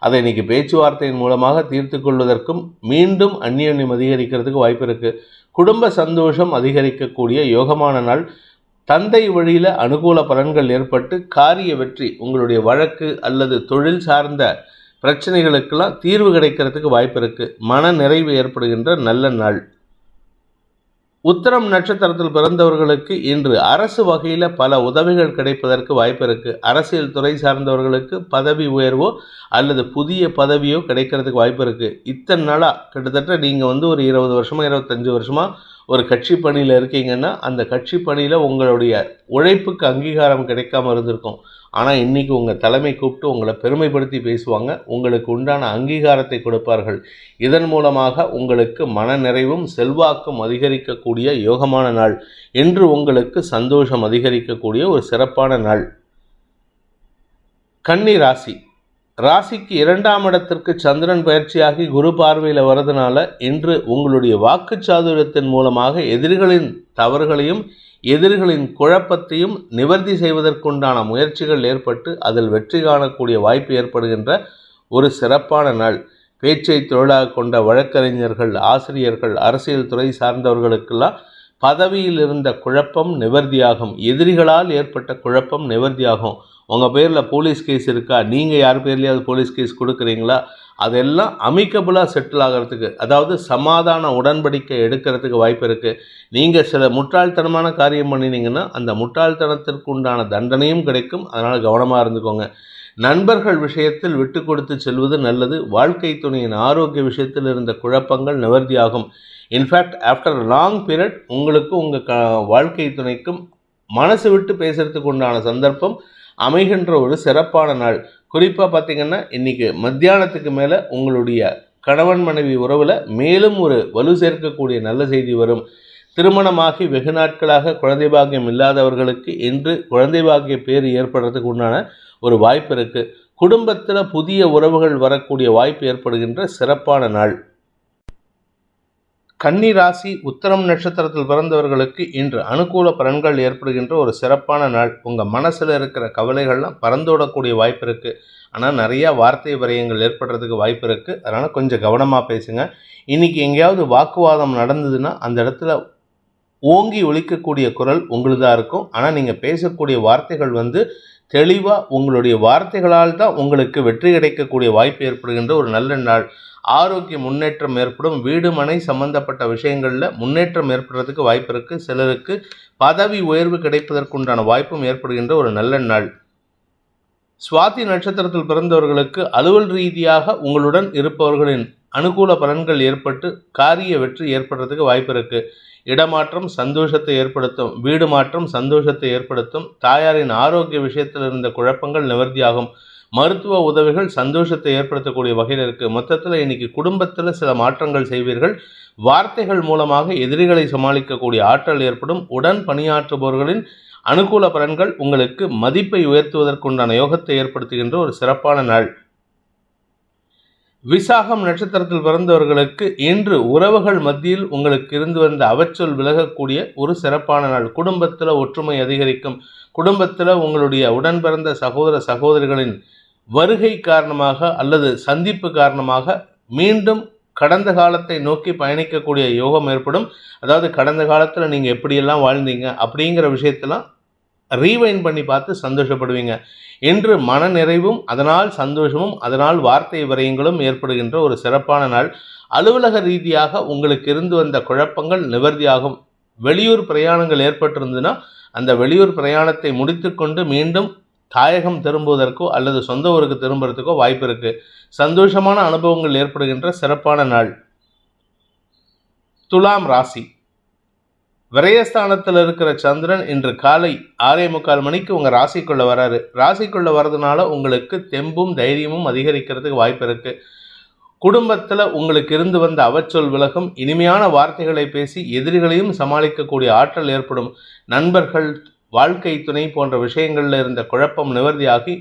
அதை இன்றைக்கி பேச்சுவார்த்தையின் மூலமாக தீர்த்து கொள்வதற்கும் மீண்டும் அந்யோன்யம் அதிகரிக்கிறதுக்கு வாய்ப்பு இருக்குது. குடும்ப சந்தோஷம் அதிகரிக்கக்கூடிய யோகமான நாள். தந்தை வழியில் அனுகூல பலன்கள் ஏற்பட்டு காரிய வெற்றி, உங்களுடைய வழக்கு அல்லது தொழில் சார்ந்த பிரச்சனைகளுக்கெல்லாம் தீர்வு கிடைக்கிறதுக்கு வாய்ப்பு இருக்குது. மன நிறைவு ஏற்படுகின்ற நல்ல நாள். உத்திரம் நட்சத்திரத்தில் பிறந்தவர்களுக்கு இன்று அரசு வகையில் பல உதவிகள் கிடைப்பதற்கு வாய்ப்பு இருக்குது. அரசியல் துறை சார்ந்தவர்களுக்கு பதவி உயர்வோ அல்லது புதிய பதவியோ கிடைக்கிறதுக்கு வாய்ப்பு இருக்குது. இத்தனை நாளாக கிட்டத்தட்ட நீங்கள் ஒரு 20 வருஷமாக 25 வருஷமாக ஒரு கட்சி பணியில் இருக்கீங்கன்னா அந்த கட்சி பணியில் உங்களுடைய உழைப்புக்கு அங்கீகாரம் கிடைக்காம இருந்திருக்கும். ஆனால் இன்றைக்கி உங்கள் தலைமை கூப்பிட்டு உங்களை பெருமைப்படுத்தி பேசுவாங்க. உங்களுக்கு உண்டான அங்கீகாரத்தை கொடுப்பார்கள். இதன் மூலமாக உங்களுக்கு மன நிறைவும் செல்வாக்கும் அதிகரிக்கக்கூடிய யோகமான நாள். இன்று உங்களுக்கு சந்தோஷம் அதிகரிக்கக்கூடிய ஒரு சிறப்பான நாள். கன்னி ராசி. ராசிக்கு 2ஆம் இடத்திற்கு சந்திரன் பயிற்சியாகி குரு பார்வையில் வரதுனால இன்று உங்களுடைய வாக்குச்சாதுரியத்தின் மூலமாக எதிரிகளின் தவறுகளையும் எதிரிகளின் குழப்பத்தையும் நிவர்த்தி செய்வதற்குண்டான முயற்சிகள் ஏற்பட்டு அதில் வெற்றி காணக்கூடிய வாய்ப்பு ஏற்படுகின்ற ஒரு சிறப்பான நாள். பேச்சை தொழிலாக கொண்ட வழக்கறிஞர்கள், ஆசிரியர்கள், அரசியல் துறை சார்ந்தவர்களுக்கெல்லாம் பதவியில் இருந்த குழப்பம் நிவர்த்தியாகும். எதிரிகளால் ஏற்பட்ட குழப்பம் நிவர்த்தியாகும். உங்கள் பேரில் போலீஸ் கேஸ் இருக்கா, நீங்கள் யார் பேர்லையாவது போலீஸ் கேஸ் கொடுக்குறீங்களா, அதெல்லாம் அமிக்கபுளாக செட்டில் ஆகிறதுக்கு, அதாவது சமாதான உடன்படிக்கை எடுக்கிறதுக்கு வாய்ப்பு இருக்குது. நீங்கள் சில முட்டாள்தனமான காரியம் பண்ணினீங்கன்னா அந்த முட்டாள்தனத்திற்கு உண்டான தண்டனையும் கிடைக்கும். அதனால் கவனமாக இருந்துக்கோங்க. நண்பர்கள் விஷயத்தில் விட்டு கொடுத்து செல்வது நல்லது. வாழ்க்கை துணையின் ஆரோக்கிய விஷயத்தில் இருந்த குழப்பங்கள் நிவர்த்தியாகும். இன்ஃபேக்ட் ஆஃப்டர் லாங் பீரியட் உங்களுக்கு உங்கள் வாழ்க்கை துணைக்கும் மனசு விட்டு பேசுறதுக்கு உண்டான சந்தர்ப்பம் அமைகின்ற ஒரு சிறப்பான நாள். குறிப்பாக பார்த்திங்கன்னா இன்றைக்கி மத்தியானத்துக்கு மேலே உங்களுடைய கணவன் மனைவி உறவில் மேலும் ஒரு வலு சேர்க்கக்கூடிய நல்ல செய்தி வரும். திருமணமாகி வெகு நாட்களாக குழந்தை பாக்கியம் இல்லாதவர்களுக்கு இன்று குழந்தை பாக்கிய பேர் ஏற்படுறதுக்கு உண்டான ஒரு வாய்ப்பு இருக்குது. குடும்பத்தில் புதிய உறவுகள் வரக்கூடிய வாய்ப்பு ஏற்படுகின்ற சிறப்பான நாள். கன்னி ராசி உத்திரம் நட்சத்திரத்தில் பிறந்தவர்களுக்கு இன்று அனுகூல பலன்கள் ஏற்படுகின்ற ஒரு சிறப்பான நாள். உங்கள் மனசில் இருக்கிற கவலைகள்லாம் பறந்தோடக்கூடிய வாய்ப்பு இருக்குது. ஆனால் நிறையா வார்த்தை விரயங்கள் ஏற்படுறதுக்கு வாய்ப்பு இருக்குது. அதனால் கொஞ்சம் கவனமாக பேசுங்க. இன்றைக்கி எங்கேயாவது வாக்குவாதம் நடந்ததுன்னா அந்த இடத்துல ஓங்கி ஒலிக்கக்கூடிய குரல் உங்களுதாக இருக்கும். ஆனால் நீங்கள் பேசக்கூடிய வார்த்தைகள் தெளிவாக உங்களுடைய வார்த்தைகளால் தான் உங்களுக்கு வெற்றி கிடைக்கக்கூடிய வாய்ப்பு ஏற்படுகின்ற ஒரு நல்ல நாள். ஆரோக்கிய முன்னேற்றம் ஏற்படும். வீடு மனை சம்பந்தப்பட்ட விஷயங்களில் முன்னேற்றம் ஏற்படுறதுக்கு வாய்ப்பு இருக்குது. சிலருக்கு பதவி உயர்வு கிடைப்பதற்குண்டான வாய்ப்பும் ஏற்படுகின்ற ஒரு நல்ல நாள். சுவாதி நட்சத்திரத்தில் பிறந்தவர்களுக்கு அலுவல் ரீதியாக உங்களுடன் இருப்பவர்களின் அனுகூல பலன்கள் ஏற்பட்டு காரிய வெற்றி ஏற்படுறதுக்கு வாய்ப்பு இருக்குது. இடமாற்றம் சந்தோஷத்தை ஏற்படுத்தும். வீடு மாற்றம் சந்தோஷத்தை ஏற்படுத்தும். தாயாரின் ஆரோக்கிய விஷயத்தில் இருந்த குழப்பங்கள் நிவர்த்தியாகும். மருத்துவ உதவிகள் சந்தோஷத்தை ஏற்படுத்தக்கூடிய வகையில் இருக்குது. மொத்தத்தில் இன்றைக்கி குடும்பத்தில் சில மாற்றங்கள் செய்வீர்கள். வார்த்தைகள் மூலமாக எதிரிகளை சமாளிக்கக்கூடிய ஆற்றல் ஏற்படும். உடன் பணியாற்றுபவர்களின் அனுகூல பலன்கள் உங்களுக்கு மதிப்பை உயர்த்துவதற்குண்டான யோகத்தை ஏற்படுத்துகின்ற ஒரு சிறப்பான நாள். விசாகம் நட்சத்திரத்தில் பிறந்தவர்களுக்கு இன்று உறவுகள் மத்தியில் உங்களுக்கு இருந்து வந்த அவச்சொல் விலகக்கூடிய ஒரு சிறப்பான நாள். குடும்பத்தில் ஒற்றுமை அதிகரிக்கும். குடும்பத்தில் உங்களுடைய உடன் பிறந்த சகோதர சகோதரிகளின் வருகை காரணமாக அல்லது சந்திப்பு காரணமாக மீண்டும் கடந்த காலத்தை நோக்கி பயணிக்கக்கூடிய யோகம் ஏற்படும். அதாவது கடந்த காலத்தில் நீங்கள் எப்படியெல்லாம் வாழ்ந்தீங்க அப்படிங்கிற விஷயத்தெல்லாம் ரீவைண்ட் பண்ணி பார்த்து சந்தோஷப்படுவீங்க. இன்று மன நிறைவும் அதனால் சந்தோஷமும் அதனால் வார்த்தை விரயங்களும் ஏற்படுகின்ற ஒரு சிறப்பான நாள். அலுவலக ரீதியாக உங்களுக்கு இருந்து வந்த குழப்பங்கள் நிவர்த்தியாகும். வெளியூர் பிரயாணங்கள் ஏற்பட்டிருந்ததுன்னா அந்த வெளியூர் பிரயாணத்தை முடித்து கொண்டு மீண்டும் தாயகம் திரும்புவதற்கோ அல்லது சொந்த ஊருக்கு திரும்புறதுக்கோ வாய்ப்பு இருக்குது. சந்தோஷமான அனுபவங்கள் ஏற்படுகின்ற சிறப்பான நாள். துலாம் ராசி விரயஸ்தானத்தில் இருக்கிற சந்திரன் இன்று காலை 6:45 மணிக்கு உங்கள் ராசிக்குள்ளே வராரு. ராசிக்குள்ளே வர்றதுனால உங்களுக்கு தெம்பும் தைரியமும் அதிகரிக்கிறதுக்கு வாய்ப்பு இருக்குது. குடும்பத்தில் உங்களுக்கு இருந்து வந்த அவச்சொல் விலகும். இனிமையான வார்த்தைகளை பேசி எதிரிகளையும் சமாளிக்கக்கூடிய ஆற்றல் ஏற்படும். நண்பர்கள் வாழ்க்கை துணை போன்ற விஷயங்களில் இருந்த குழப்பம் நிவர்த்தியாகி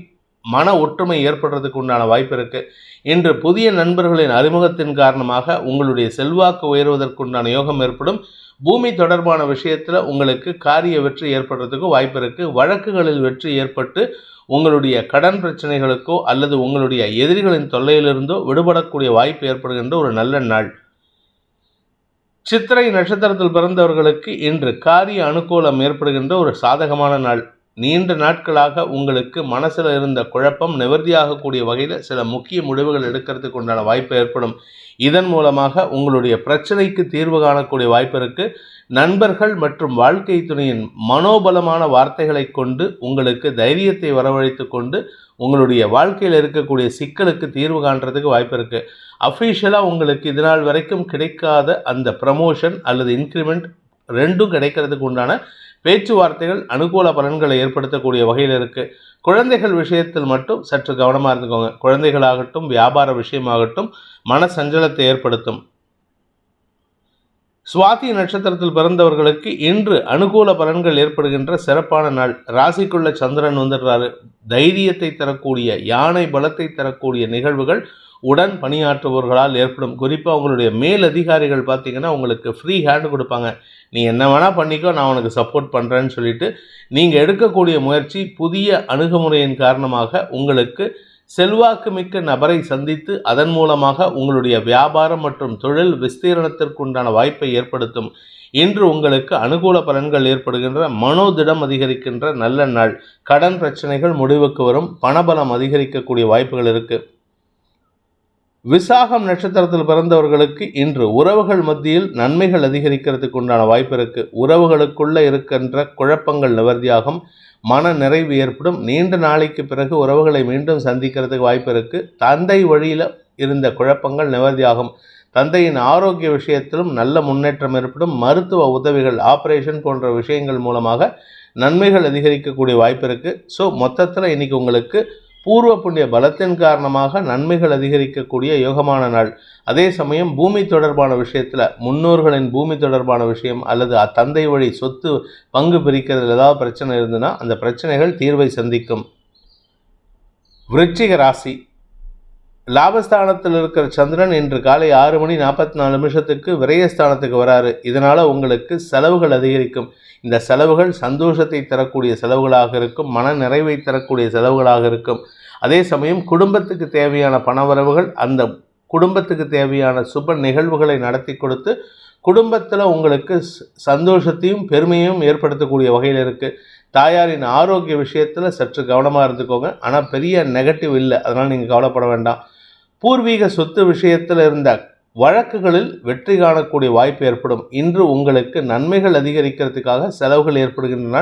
மன ஒற்றுமை ஏற்படுறதுக்கு உண்டான வாய்ப்பு இருக்குது. இன்று புதிய நண்பர்களின் அறிமுகத்தின் காரணமாக உங்களுடைய செல்வாக்கு உயர்வதற்குண்டான யோகம் ஏற்படும். பூமி தொடர்பான விஷயத்தில் உங்களுக்கு காரிய வெற்றி ஏற்படுறதுக்கு வாய்ப்பு இருக்குது. வழக்குகளில் வெற்றி ஏற்பட்டு உங்களுடைய கடன் பிரச்சனைகளுக்கோ அல்லது உங்களுடைய எதிரிகளின் தொல்லையிலிருந்தோ விடுபடக்கூடிய வாய்ப்பு ஏற்படுகின்ற ஒரு நல்ல நாள். சித்திரை நட்சத்திரத்தில் பிறந்தவர்களுக்கு இன்று காரிய அனுகூலம் ஏற்படுகின்ற ஒரு சாதகமான நாள். நீண்ட நாட்களாக உங்களுக்கு மனசில் இருந்த குழப்பம் நிவர்த்தியாகக்கூடிய வகையில் சில முக்கிய முடிவுகள் எடுக்கிறதுக்கு உண்டான வாய்ப்பு ஏற்படும். இதன் மூலமாக உங்களுடைய பிரச்சனைக்கு தீர்வு காணக்கூடிய வாய்ப்பு இருக்குது. நண்பர்கள் மற்றும் வாழ்க்கை துணையின் மனோபலமான வார்த்தைகளை கொண்டு உங்களுக்கு தைரியத்தை வரவழைத்து கொண்டு உங்களுடைய வாழ்க்கையில் இருக்கக்கூடிய சிக்கலுக்கு தீர்வு காண்றதுக்கு வாய்ப்பு இருக்குது. அஃபீஷியலாக உங்களுக்கு இதனால் வரைக்கும் கிடைக்காத அந்த ப்ரமோஷன் அல்லது இன்க்ரிமெண்ட் ரெண்டும் கிடைக்கிறதுக்கு உண்டான பேச்சுவார்த்தைகள் அனுகூல பலன்களை ஏற்படுத்தக்கூடிய வகையில் இருக்குது. குழந்தைகள் விஷயத்தில் மட்டும் சற்று கவனமாக இருந்துக்கோங்க. குழந்தைகளாகட்டும் வியாபார விஷயமாகட்டும் மன சஞ்சலத்தை ஏற்படுத்தும். சுவாதி நட்சத்திரத்தில் பிறந்தவர்களுக்கு இன்று அனுகூல பலன்கள் ஏற்படுகின்ற சிறப்பான நாள். ராசிக்குள்ள சந்திரன் வந்துடுறாரு. தைரியத்தை தரக்கூடிய யானை பலத்தை தரக்கூடிய நிகழ்வுகள் உடன் பணியாற்றுபவர்களால் ஏற்படும். குறிப்பாக உங்களுடைய மேல் அதிகாரிகள் பார்த்திங்கன்னா உங்களுக்கு ஃப்ரீ ஹேண்டு கொடுப்பாங்க. நீ என்ன வேணால் பண்ணிக்கோ, நான் உனக்கு சப்போர்ட் பண்ணுறேன்னு சொல்லிட்டு நீங்கள் எடுக்கக்கூடிய முயற்சி புதிய அணுகுமுறையின் காரணமாக உங்களுக்கு செல்வாக்கு மிக்க நபரை சந்தித்து அதன் மூலமாக உங்களுடைய வியாபாரம் மற்றும் தொழில் விஸ்தீரணத்திற்குண்டான வாய்ப்பை ஏற்படுத்தும். இன்று உங்களுக்கு அனுகூல பலன்கள் ஏற்படுகின்ற மனோதிடம் அதிகரிக்கின்ற நல்ல நாள். கடன் பிரச்சனைகள் முடிவுக்கு வரும். பணபலம் அதிகரிக்கக்கூடிய வாய்ப்புகள் இருக்குது. விசாகம் நட்சத்திரத்தில் பிறந்தவர்களுக்கு இன்று உறவுகள் மத்தியில் நன்மைகள் அதிகரிக்கிறதுக்கு உண்டான வாய்ப்பு இருக்கு. உறவுகளுக்குள்ள இருக்கின்ற குழப்பங்கள் நிவர்த்தியாகும், மன நிறைவு ஏற்படும். நீண்ட நாளைக்கு பிறகு உறவுகளை மீண்டும் சந்திக்கிறதுக்கு வாய்ப்பு இருக்கு. தந்தை வழியில் இருந்த குழப்பங்கள் நிவர்த்தியாகும். தந்தையின் ஆரோக்கிய விஷயத்திலும் நல்ல முன்னேற்றம் ஏற்படும். மருத்துவ உதவிகள், ஆபரேஷன் போன்ற விஷயங்கள் மூலமாக நன்மைகள் அதிகரிக்கக்கூடிய வாய்ப்பு இருக்கு. ஸோ மொத்தத்தில் இன்னைக்கு உங்களுக்கு பூர்வ புண்ணிய பலத்தின் காரணமாக நன்மைகள் அதிகரிக்கக்கூடிய யோகமான நாள். அதே சமயம் பூமி தொடர்பான விஷயத்தில், முன்னோர்களின் பூமி தொடர்பான விஷயம் அல்லது தந்தை வழி சொத்து பங்கு பிரிக்கிறதுல ஏதாவது பிரச்சனை இருந்ததுன்னா அந்த பிரச்சனைகள் தீர்வை சந்திக்கும். விருச்சிக ராசி. லாபஸ்தானத்தில் இருக்கிற சந்திரன் இன்று காலை 6:44 விரயஸ்தானத்துக்கு வராரு. இதனால் உங்களுக்கு செலவுகள் அதிகரிக்கும். இந்த செலவுகள் சந்தோஷத்தை தரக்கூடிய செலவுகளாக இருக்கும், மன நிறைவை தரக்கூடிய செலவுகளாக இருக்கும். அதே சமயம் குடும்பத்துக்கு தேவையான பணவரவுகள், அந்த குடும்பத்துக்கு தேவையான சுப நிகழ்வுகளை நடத்தி கொடுத்து குடும்பத்தில் உங்களுக்கு சந்தோஷத்தையும் பெருமையும் ஏற்படுத்தக்கூடிய வகையில் இருக்குது. தாயாரின் ஆரோக்கிய விஷயத்தில் சற்று கவனமாக இருந்துக்கோங்க. ஆனால் பெரிய நெகட்டிவ் இல்லை, அதனால் நீங்கள் கவலைப்பட வேண்டாம். பூர்வீக சொத்து விஷயத்தில் இருந்த வழக்குகளில் வெற்றி காணக்கூடிய வாய்ப்பு ஏற்படும். இன்று உங்களுக்கு நன்மைகள் அதிகரிக்கிறதுக்காக செலவுகள் ஏற்படுகின்றன.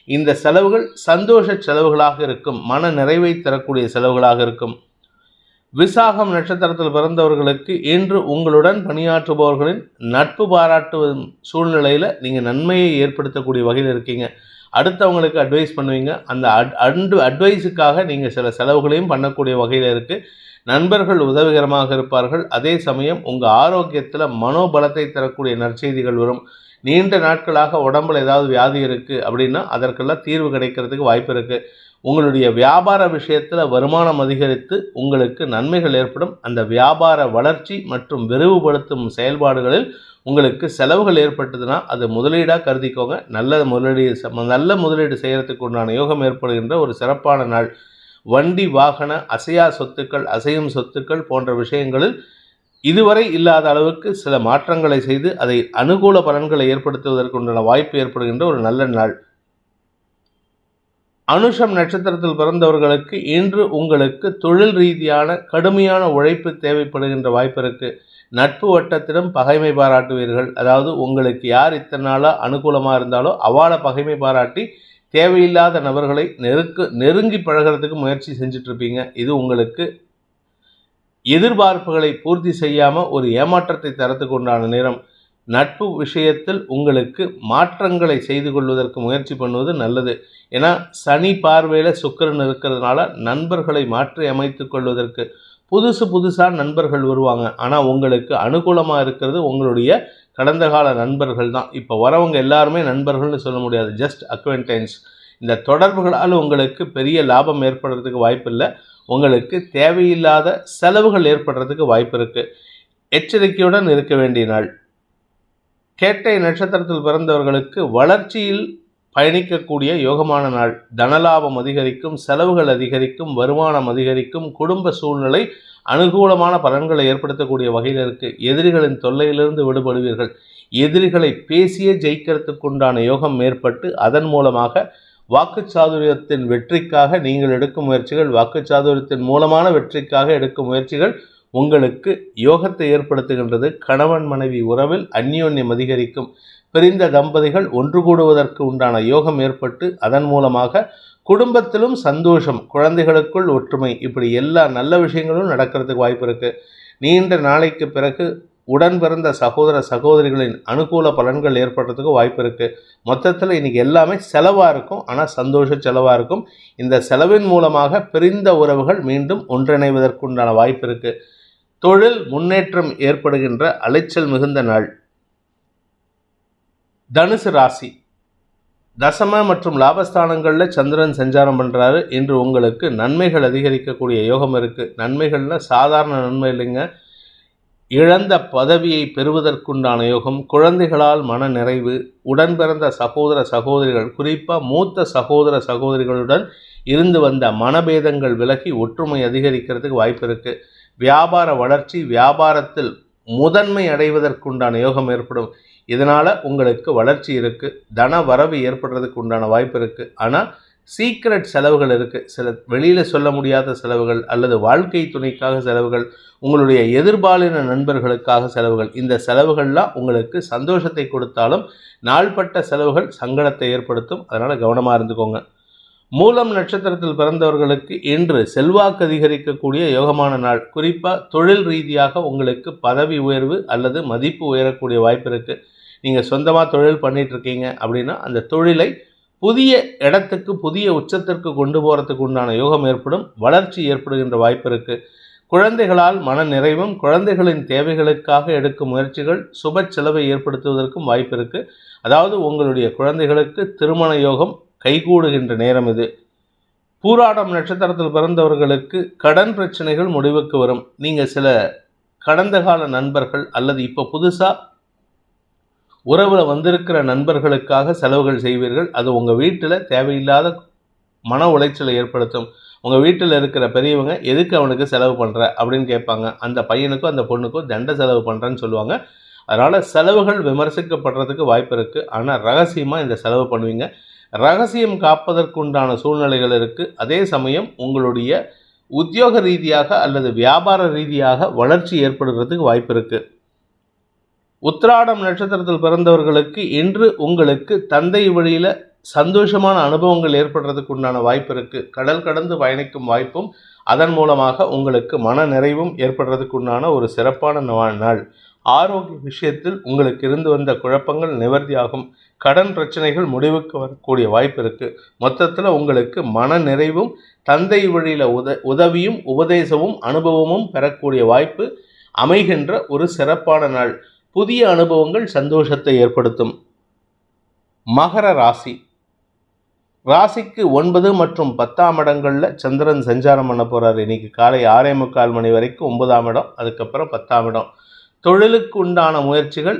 இந்த செலவுகள் சந்தோஷ செலவுகளாக இருக்கும், மன நிறைவை தரக்கூடிய செலவுகளாக இருக்கும். விசாகம் நட்சத்திரத்தில் பிறந்தவர்களுக்கு இன்று உங்களுடன் பணியாற்றுபவர்களின் நட்பு பாராட்டும் சூழ்நிலையில் நீங்கள் நன்மையை ஏற்படுத்தக்கூடிய வகையில் இருக்கீங்க. அடுத்தவங்களுக்கு அட்வைஸ் பண்ணுவீங்க. அந்த அட்வைஸுக்காக நீங்கள் சில செலவுகளையும் பண்ணக்கூடிய வகையில் இருக்குது. நண்பர்கள் உதவிகரமாக இருப்பார்கள். அதே சமயம் உங்கள் ஆரோக்கியத்தில் மனோபலத்தை தரக்கூடிய நற்செய்திகள் வரும். நீண்ட நாட்களாக உடம்பில் ஏதாவது வியாதி இருக்குது அப்படின்னா அதற்கெல்லாம் தீர்வு கிடைக்கிறதுக்கு வாய்ப்பு இருக்குது. உங்களுடைய வியாபார விஷயத்தில் வருமானம் அதிகரித்து உங்களுக்கு நன்மைகள் ஏற்படும். அந்த வியாபார வளர்ச்சி மற்றும் விரிவுபடுத்தும் செயல்பாடுகளில் உங்களுக்கு செலவுகள் ஏற்பட்டதுன்னா அது முதலீடாக கருதிக்கோங்க. நல்ல முதலீடு செய்கிறதுக்கு உண்டான யோகம் ஏற்படுகின்ற ஒரு சிறப்பான நாள். வண்டி, வாகன, அசையா சொத்துக்கள், அசையும் சொத்துக்கள் போன்ற விஷயங்களில் இதுவரை இல்லாத அளவுக்கு சில மாற்றங்களை செய்து அதை அனுகூல பலன்களை ஏற்படுத்துவதற்கு உண்டான வாய்ப்பு ஏற்படுகின்ற ஒரு நல்ல நாள். அனுஷம் நட்சத்திரத்தில் பிறந்தவர்களுக்கு இன்று உங்களுக்கு தொழில் ரீதியான கடுமையான உழைப்பு தேவைப்படுகின்ற வாய்ப்பு இருக்குது. நட்பு வட்டத்திடம் பகைமை பாராட்டுவீர்கள். அதாவது உங்களுக்கு யார் இத்தனை நாளாக அனுகூலமாக இருந்தாலோ அவளை பகைமை பாராட்டி தேவையில்லாத நபர்களை நெருங்கி பழகிறதுக்கு முயற்சி செஞ்சிட்ருப்பீங்க. இது உங்களுக்கு எதிர்பார்ப்புகளை பூர்த்தி செய்யாமல் ஒரு ஏமாற்றத்தை தரத்துக்கு உண்டான நேரம். நட்பு விஷயத்தில் உங்களுக்கு மாற்றங்களை செய்து கொள்வதற்கு முயற்சி பண்ணுவது நல்லது. ஏன்னா சனி பார்வையில் சுக்கிரன் இருக்கிறதுனால நண்பர்களை மாற்றி அமைத்து கொள்வதற்கு புதுசாக நண்பர்கள் வருவாங்க. ஆனால் உங்களுக்கு அனுகூலமாக இருக்கிறது உங்களுடைய கடந்த கால நண்பர்கள் தான். இப்போ வரவங்க எல்லாருமே நண்பர்கள்னு சொல்ல முடியாது, ஜஸ்ட் அக்வென்டன்ஸ். இந்த தொடர்புகளால் உங்களுக்கு பெரிய லாபம் ஏற்படுறதுக்கு வாய்ப்பு இல்லை. உங்களுக்கு தேவையில்லாத செலவுகள் ஏற்படுறதுக்கு வாய்ப்பு இருக்குது. எச்சரிக்கையுடன் இருக்க வேண்டிய நாள். கேட்டை நட்சத்திரத்தில் பிறந்தவர்களுக்கு வளர்ச்சியில் பயணிக்கக்கூடிய யோகமான நாள். தனலாபம் அதிகரிக்கும், செலவுகள் அதிகரிக்கும், வருமானம் அதிகரிக்கும். குடும்ப சூழ்நிலை அனுகூலமான பலன்களை ஏற்படுத்தக்கூடிய வகையில் இருக்குது. எதிரிகளின் தொல்லையிலிருந்து விடுபடுவீர்கள். எதிரிகளை பேசியே ஜெயிக்கிறதுக்குண்டான யோகம் ஏற்பட்டு அதன் மூலமாக வாக்குச்சாதுரியத்தின் வெற்றிக்காக நீங்கள் எடுக்கும் முயற்சிகள், வாக்குச்சாதுரியத்தின் மூலமான வெற்றிக்காக எடுக்கும் முயற்சிகள் உங்களுக்கு யோகத்தை ஏற்படுத்துகின்றது. கணவன் மனைவி உறவில் அந்யோன்யம் அதிகரிக்கும். பிரிந்த தம்பதிகள் ஒன்று கூடுவதற்கு உண்டான யோகம் ஏற்பட்டு அதன் மூலமாக குடும்பத்திலும் சந்தோஷம், குழந்தைகளுக்குள் ஒற்றுமை, இப்படி எல்லா நல்ல விஷயங்களும் நடக்கிறதுக்கு வாய்ப்பு இருக்குது. நீண்ட நாளைக்கு பிறகு உடன் பிறந்த சகோதர சகோதரிகளின் அனுகூல பலன்கள் ஏற்படுறதுக்கு வாய்ப்பு இருக்குது. மொத்தத்தில் இன்றைக்கி எல்லாமே செலவாக இருக்கும், ஆனால் சந்தோஷ செலவாக இருக்கும். இந்த செலவின் மூலமாக பிரிந்த உறவுகள் மீண்டும் ஒன்றிணைவதற்குண்டான வாய்ப்பு இருக்குது. தொழில் முன்னேற்றம் ஏற்படுகின்ற அலைச்சல் மிகுந்த நாள். தனுசு ராசி. தசம மற்றும் லாபஸ்தானங்களில் சந்திரன் சஞ்சாரம் பண்ணுறாரு. இன்று உங்களுக்கு நன்மைகள் அதிகரிக்கக்கூடிய யோகம் இருக்குது. நன்மைகள்னால் சாதாரண நன்மை இல்லைங்க. இழந்த பதவியை பெறுவதற்குண்டான யோகம், குழந்தைகளால் மன நிறைவு, உடன் பிறந்த சகோதர சகோதரிகள், குறிப்பாக மூத்த சகோதர சகோதரிகளுடன் இருந்து வந்த மனபேதங்கள் விலகி ஒற்றுமை அதிகரிக்கிறதுக்கு வாய்ப்பு இருக்குது. வியாபார வளர்ச்சி, வியாபாரத்தில் முதன்மை அடைவதற்குண்டான யோகம் ஏற்படும். இதனால் உங்களுக்கு வளர்ச்சி இருக்குது. தன வரவு ஏற்படுறதுக்கு உண்டான வாய்ப்பு இருக்குது. ஆனால் சீக்ரெட் செலவுகள் இருக்குது, சில வெளியில் சொல்ல முடியாத செலவுகள், அல்லது வாழ்க்கை துணைக்காக செலவுகள், உங்களுடைய எதிர்பாலின நண்பர்களுக்காக செலவுகள். இந்த செலவுகள்லாம் உங்களுக்கு சந்தோஷத்தை கொடுத்தாலும் நாள்பட்ட செலவுகள் சங்கடத்தை ஏற்படுத்தும். அதனால் கவனமாக இருந்துக்கோங்க. மூலம் நட்சத்திரத்தில் பிறந்தவர்களுக்கு இன்று செல்வாக்கு அதிகரிக்கக்கூடிய யோகமான நாள். குறிப்பாக தொழில் ரீதியாக உங்களுக்கு பதவி உயர்வு அல்லது மதிப்பு உயரக்கூடிய வாய்ப்பு இருக்குது. நீங்கள் சொந்தமாக தொழில் பண்ணிகிட்ருக்கீங்க அப்படின்னா அந்த தொழிலை புதிய இடத்துக்கு, புதிய உச்சத்திற்கு கொண்டு போகிறதுக்கு உண்டான யோகம் ஏற்படும். வளர்ச்சி ஏற்படுகின்ற வாய்ப்பு இருக்குது. குழந்தைகளால் மன நிறைவும், குழந்தைகளின் தேவைகளுக்காக எடுக்கும் முயற்சிகள் சுப செலவை ஏற்படுத்துவதற்கும் வாய்ப்பு இருக்குது. அதாவது உங்களுடைய குழந்தைகளுக்கு திருமண யோகம் கைகூடுகின்ற நேரம் இது. பூராடம் நட்சத்திரத்தில் பிறந்தவர்களுக்கு கடன் பிரச்சனைகள் முடிவுக்கு வரும். நீங்கள் சில கடந்த கால நண்பர்கள் அல்லது இப்போ புதுசாக உறவில் வந்திருக்கிற நண்பர்களுக்காக செலவுகள் செய்வீர்கள். அது உங்கள் வீட்டில் தேவையில்லாத மன உளைச்சலை ஏற்படுத்தும். உங்கள் வீட்டில் இருக்கிற பெரியவங்க எதுக்கு அவனுக்கு செலவு பண்ணுற அப்படின்னு கேட்பாங்க. அந்த பையனுக்கும் அந்த பொண்ணுக்கும் தண்ட செலவு பண்ணுறேன்னு சொல்லுவாங்க. அதனால் செலவுகள் விமர்சிக்கப்படுறதுக்கு வாய்ப்பு இருக்குது. ஆனால் ரகசியமாக இந்த செலவு பண்ணுவீங்க. ரகசியம் காப்பதற்குண்டான சூழ்நிலைகள் இருக்குது. அதே சமயம் உங்களுடைய உத்தியோக ரீதியாக அல்லது வியாபார ரீதியாக வளர்ச்சி ஏற்படுறதுக்கு வாய்ப்பு இருக்குது. உத்திராடம் நட்சத்திரத்தில் பிறந்தவர்களுக்கு இன்று உங்களுக்கு தந்தை வழியில் சந்தோஷமான அனுபவங்கள் ஏற்படுறதுக்கு உண்டான வாய்ப்பு இருக்குது. கடல் கடந்து பயணிக்கும் வாய்ப்பும் அதன் மூலமாக உங்களுக்கு மன நிறைவும் ஏற்படுறதுக்கு உண்டான ஒரு சிறப்பான நாள். ஆரோக்கிய விஷயத்தில் உங்களுக்கு இருந்து வந்த குழப்பங்கள் நிவர்த்தியாகும். கடன் பிரச்சனைகள் முடிவுக்கு வரக்கூடிய வாய்ப்பு இருக்குது. மொத்தத்தில் உங்களுக்கு மன நிறைவும் தந்தை வழியில் உதவியும் உபதேசமும் அனுபவமும் பெறக்கூடிய வாய்ப்பு அமைகின்ற ஒரு சிறப்பான நாள். புதிய அனுபவங்கள் சந்தோஷத்தை ஏற்படுத்தும். மகர ராசி. ராசிக்கு 9 மற்றும் 10ஆம் இடங்களில் சந்திரன் சஞ்சாரம் பண்ண போகிறார். இன்றைக்கி காலை 6:45 மணி வரைக்கும் 9ஆம் இடம், அதுக்கப்புறம் 10ஆம் இடம். தொழிலுக்கு உண்டான முயற்சிகள்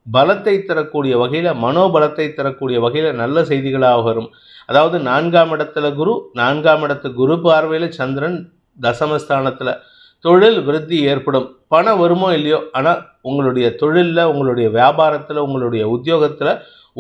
பலத்தை தரக்கூடிய வகையில், மனோபலத்தை தரக்கூடிய வகையில் நல்ல செய்திகளாக வரும். அதாவது 4ஆம் இடத்துல குரு, 4ஆம் இடத்து குரு பார்வையில் சந்திரன், தசமஸ்தானத்தில் தொழில் விருத்தி ஏற்படும். பண வருமோ இல்லையோ, ஆனால் உங்களுடைய தொழிலில், உங்களுடைய வியாபாரத்தில், உங்களுடைய உத்தியோகத்தில்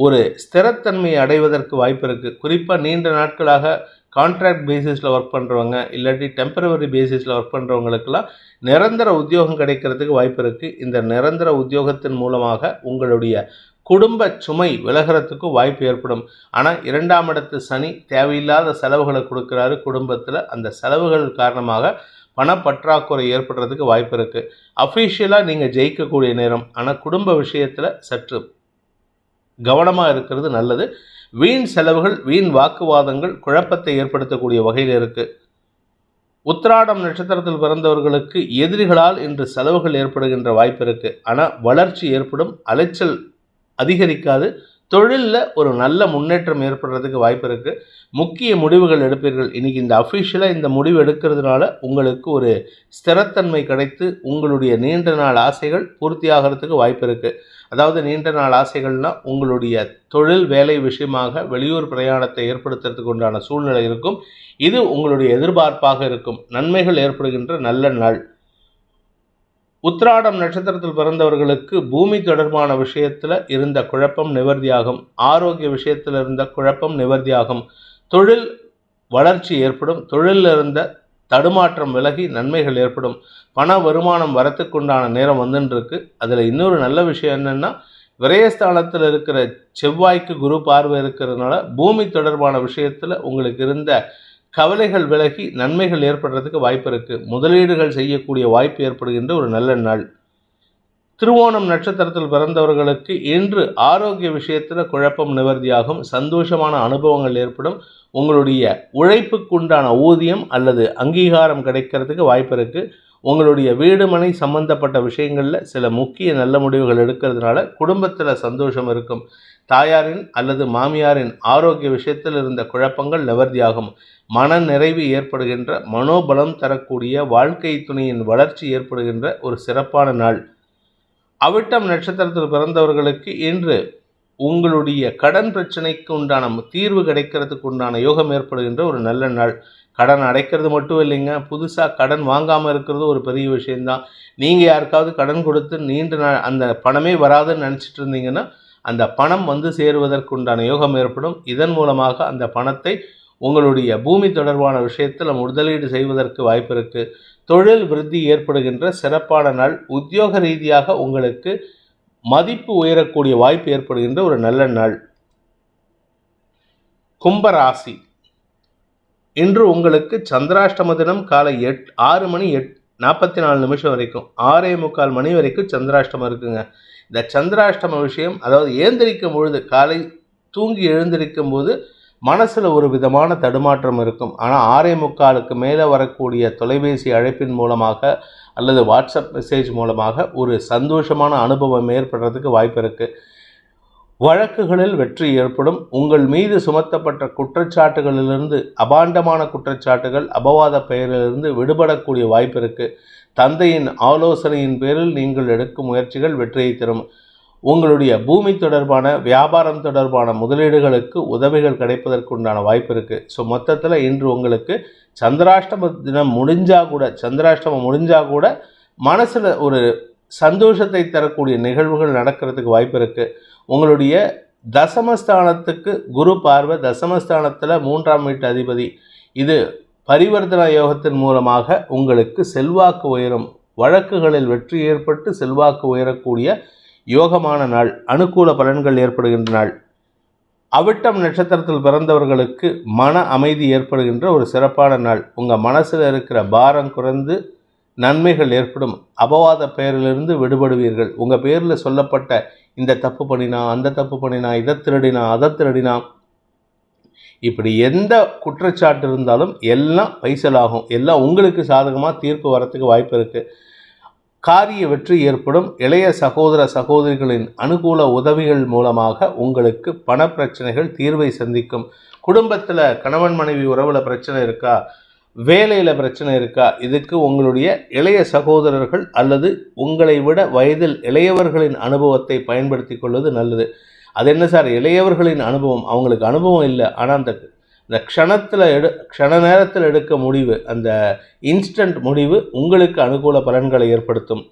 ஒரு ஸ்திரத்தன்மையை அடைவதற்கு வாய்ப்பு இருக்குது. குறிப்பாக நீண்ட நாட்களாக கான்ட்ராக்ட் பேசிஸில் ஒர்க் பண்ணுறவங்க, இல்லாட்டி டெம்பரவரி பேசிஸில் ஒர்க் பண்ணுறவங்களுக்கெல்லாம் நிரந்தர உத்தியோகம் கிடைக்கிறதுக்கு வாய்ப்பு இருக்குது. இந்த நிரந்தர உத்தியோகத்தின் மூலமாக உங்களுடைய குடும்ப சுமை விலகிறதுக்கும் வாய்ப்பு ஏற்படும். ஆனால் 2ஆம் இடத்து சனி தேவையில்லாத செலவுகளை கொடுக்குறாரு குடும்பத்தில். அந்த செலவுகள் காரணமாக பணப்பற்றாக்குறை ஏற்படுறதுக்கு வாய்ப்பு இருக்குது. அஃபிஷியலாக நீங்கள் ஜெயிக்கக்கூடிய நேரம், ஆனால் குடும்ப விஷயத்தில் சற்று கவனமாக இருக்கிறது நல்லது. வீண் செலவுகள், வீண் வாக்குவாதங்கள் குழப்பத்தை ஏற்படுத்தக்கூடிய வகையில் இருக்குது. உத்திராடம் நட்சத்திரத்தில் பிறந்தவர்களுக்கு எதிரிகளால் இன்று செலவுகள் ஏற்படுகின்ற வாய்ப்பு இருக்குது. ஆனால் வளர்ச்சி ஏற்படும், அலைச்சல் அதிகரிக்காது. தொழிலில் ஒரு நல்ல முன்னேற்றம் ஏற்படுறதுக்கு வாய்ப்பு இருக்குது. முக்கிய முடிவுகள் எடுப்பீர்கள். இன்றைக்கி இந்த அஃபிஷியலாக இந்த முடிவு எடுக்கிறதுனால உங்களுக்கு ஒரு ஸ்திரத்தன்மை கிடைத்து உங்களுடைய நீண்ட நாள் ஆசைகள் பூர்த்தியாகிறதுக்கு வாய்ப்பு இருக்குது. அதாவது நீண்ட நாள் ஆசைகள்னால் உங்களுடைய தொழில் வேலை விஷயமாக வெளியூர் பிரயாணத்தை ஏற்படுத்துறதுக்கு உண்டான சூழ்நிலை இருக்கும். இது உங்களுடைய எதிர்பார்ப்பாக இருக்கும். நன்மைகள் ஏற்படுகின்ற நல்ல நாள். உத்திராடம் நட்சத்திரத்தில் பிறந்தவர்களுக்கு பூமி தொடர்பான விஷயத்தில் இருந்த குழப்பம் நிவர்த்தியாகும். ஆரோக்கிய விஷயத்தில் இருந்த குழப்பம் நிவர்த்தியாகும். தொழில் வளர்ச்சி ஏற்படும். தொழிலில் இருந்த தடுமாற்றம் விலகி நன்மைகள் ஏற்படும். பண வருமானம் வரத்துக்குண்டான நேரம் வந்துருக்கு. அதில் இன்னொரு நல்ல விஷயம் என்னென்னா, விரயஸ்தானத்தில் இருக்கிற செவ்வாய்க்கு குரு பார்வை இருக்கிறதுனால பூமி தொடர்பான விஷயத்தில் உங்களுக்கு இருந்த கவலைகள் விலகி நன்மைகள் ஏற்படுறதுக்கு வாய்ப்பு இருக்குது. முதலீடுகள் செய்யக்கூடிய வாய்ப்பு ஏற்படுகின்ற ஒரு நல்ல நாள். திருவோணம் நட்சத்திரத்தில் பிறந்தவர்களுக்கு இன்று ஆரோக்கிய விஷயத்தில் குழப்பம் நிவர்த்தியாகும். சந்தோஷமான அனுபவங்கள் ஏற்படும். உங்களுடைய உழைப்புக்குண்டான ஊதியம் அல்லது அங்கீகாரம் கிடைக்கிறதுக்கு வாய்ப்பு இருக்குது. உங்களுடைய வீடு மனை சம்பந்தப்பட்ட விஷயங்களில் சில முக்கிய நல்ல முடிவுகள் எடுக்கிறதுனால குடும்பத்தில் சந்தோஷம் இருக்கும். தாயாரின் அல்லது மாமியாரின் ஆரோக்கிய விஷயத்தில் இருந்த குழப்பங்கள் நிவர்த்தியாகும். மன நிறைவு ஏற்படுகின்ற, மனோபலம் தரக்கூடிய, வாழ்க்கை துணையின் வளர்ச்சி ஏற்படுகின்ற ஒரு சிறப்பான நாள். அவிட்டம் நட்சத்திரத்தில் பிறந்தவர்களுக்கு இன்று உங்களுடைய கடன் பிரச்சனைக்கு உண்டான தீர்வு கிடைக்கிறதுக்கு உண்டான யோகம் ஏற்படுகின்ற ஒரு நல்ல நாள். கடன் அடைக்கிறது மட்டும் இல்லைங்க, புதுசாக கடன் வாங்காமல் இருக்கிறது ஒரு பெரிய விஷயந்தான். நீங்கள் யாருக்காவது கடன் கொடுத்து நீண்ட நாள் அந்த பணமே வராதுன்னு நினச்சிட்டு இருந்தீங்கன்னா அந்த பணம் வந்து சேருவதற்குண்டான யோகம் ஏற்படும். இதன் மூலமாக அந்த பணத்தை உங்களுடைய பூமி தொடர்பான விஷயத்தில் முதலீடு செய்வதற்கு வாய்ப்பு இருக்கு. தொழில் விருத்தி ஏற்படுகின்ற சிறப்பான நாள். உத்தியோக ரீதியாக உங்களுக்கு மதிப்பு உயரக்கூடிய வாய்ப்பு ஏற்படுகின்ற ஒரு நல்ல நாள். கும்பராசி, இன்று உங்களுக்கு சந்திராஷ்டம தினம் காலை 6:44 வரைக்கும் 6:45 மணி வரைக்கும் சந்திராஷ்டமம் இருக்குங்க. இந்த சந்திராஷ்டம விஷயம், அதாவது ஏந்திரிக்கும் பொழுது, காலை தூங்கி எழுந்திருக்கும் போது மனசில் ஒரு விதமான தடுமாற்றம் இருக்கும். ஆனால் 6:45க்கு மேலே வரக்கூடிய தொலைபேசி அழைப்பின் மூலமாக அல்லது வாட்ஸ்அப் மெசேஜ் மூலமாக ஒரு சந்தோஷமான அனுபவம் ஏற்படுறதுக்கு வாய்ப்பு இருக்குது. வழக்குகளில் வெற்றி ஏற்படும். உங்கள் மீது சுமத்தப்பட்ட குற்றச்சாட்டுகளிலிருந்து, அபாண்டமான குற்றச்சாட்டுகள், அபவாத பெயரிலிருந்து விடுபடக்கூடிய வாய்ப்பு இருக்குது. தந்தையின் ஆலோசனையின் பேரில் நீங்கள் எடுக்கும் முயற்சிகள் வெற்றியை தரும். உங்களுடைய பூமி தொடர்பான, வியாபாரம் தொடர்பான முதலீடுகளுக்கு உதவிகள் கிடைப்பதற்குண்டான வாய்ப்பு இருக்குது. ஸோ மொத்தத்தில் இன்று உங்களுக்கு சந்திராஷ்டம தினம் சந்திராஷ்டமம் முடிஞ்சால் கூட மனசில் ஒரு சந்தோஷத்தை தரக்கூடிய நிகழ்வுகள் நடக்கிறதுக்கு வாய்ப்பு இருக்குது. உங்களுடைய தசமஸ்தானத்துக்கு குரு பார்வை, தசமஸ்தானத்தில் 3ஆம் வீட்டு அதிபதி, இது பரிவர்த்தன யோகத்தின் மூலமாக உங்களுக்கு செல்வாக்கு உயரும். வழக்குகளில் வெற்றி ஏற்பட்டு செல்வாக்கு உயரக்கூடிய யோகமான நாள். அனுகூல பலன்கள் ஏற்படுகின்ற நாள். அவிட்டம் நட்சத்திரத்தில் பிறந்தவர்களுக்கு மன அமைதி ஏற்படுகின்ற ஒரு சிறப்பான நாள். உங்கள் மனசில் இருக்கிற பாரம் குறைந்து நன்மைகள் ஏற்படும். அபவாத பெயரிலிருந்து விடுபடுவீர்கள். உங்கள் பேரில் சொல்லப்பட்ட இந்த தப்பு பண்ணினா, அந்த தப்பு பண்ணினா, இதை திருடினா, அதை திருடினா, இப்படி எந்த குற்றச்சாட்டு இருந்தாலும் எல்லாம் பைசலாகும். எல்லாம் உங்களுக்கு சாதகமாக தீர்ப்பு வரத்துக்கு வாய்ப்பு இருக்குது. காரிய வெற்றி ஏற்படும். இளைய சகோதர சகோதரிகளின் அனுகூல உதவிகள் மூலமாக உங்களுக்கு பண பிரச்சனைகள் தீர்வை சந்திக்கும். குடும்பத்தில் கணவன் மனைவி உறவில் பிரச்சனை இருக்கா, வேலையில் பிரச்சனை இருக்கா, இதுக்கு உங்களுடைய இளைய சகோதரர்கள் அல்லது உங்களை விட வயதில் இளையவர்களின் அனுபவத்தை பயன்படுத்தி கொள்வது நல்லது. அது என்ன சார் இளையவர்களின் அனுபவம்? அவங்களுக்கு அனுபவம் இல்லை, ஆனால் அந்த க்ஷண நேரத்தில் எடுக்க முடிவு, அந்த இன்ஸ்டன்ட் முடிவு உங்களுக்கு அனுகூல பலன்களை ஏற்படுத்தும்.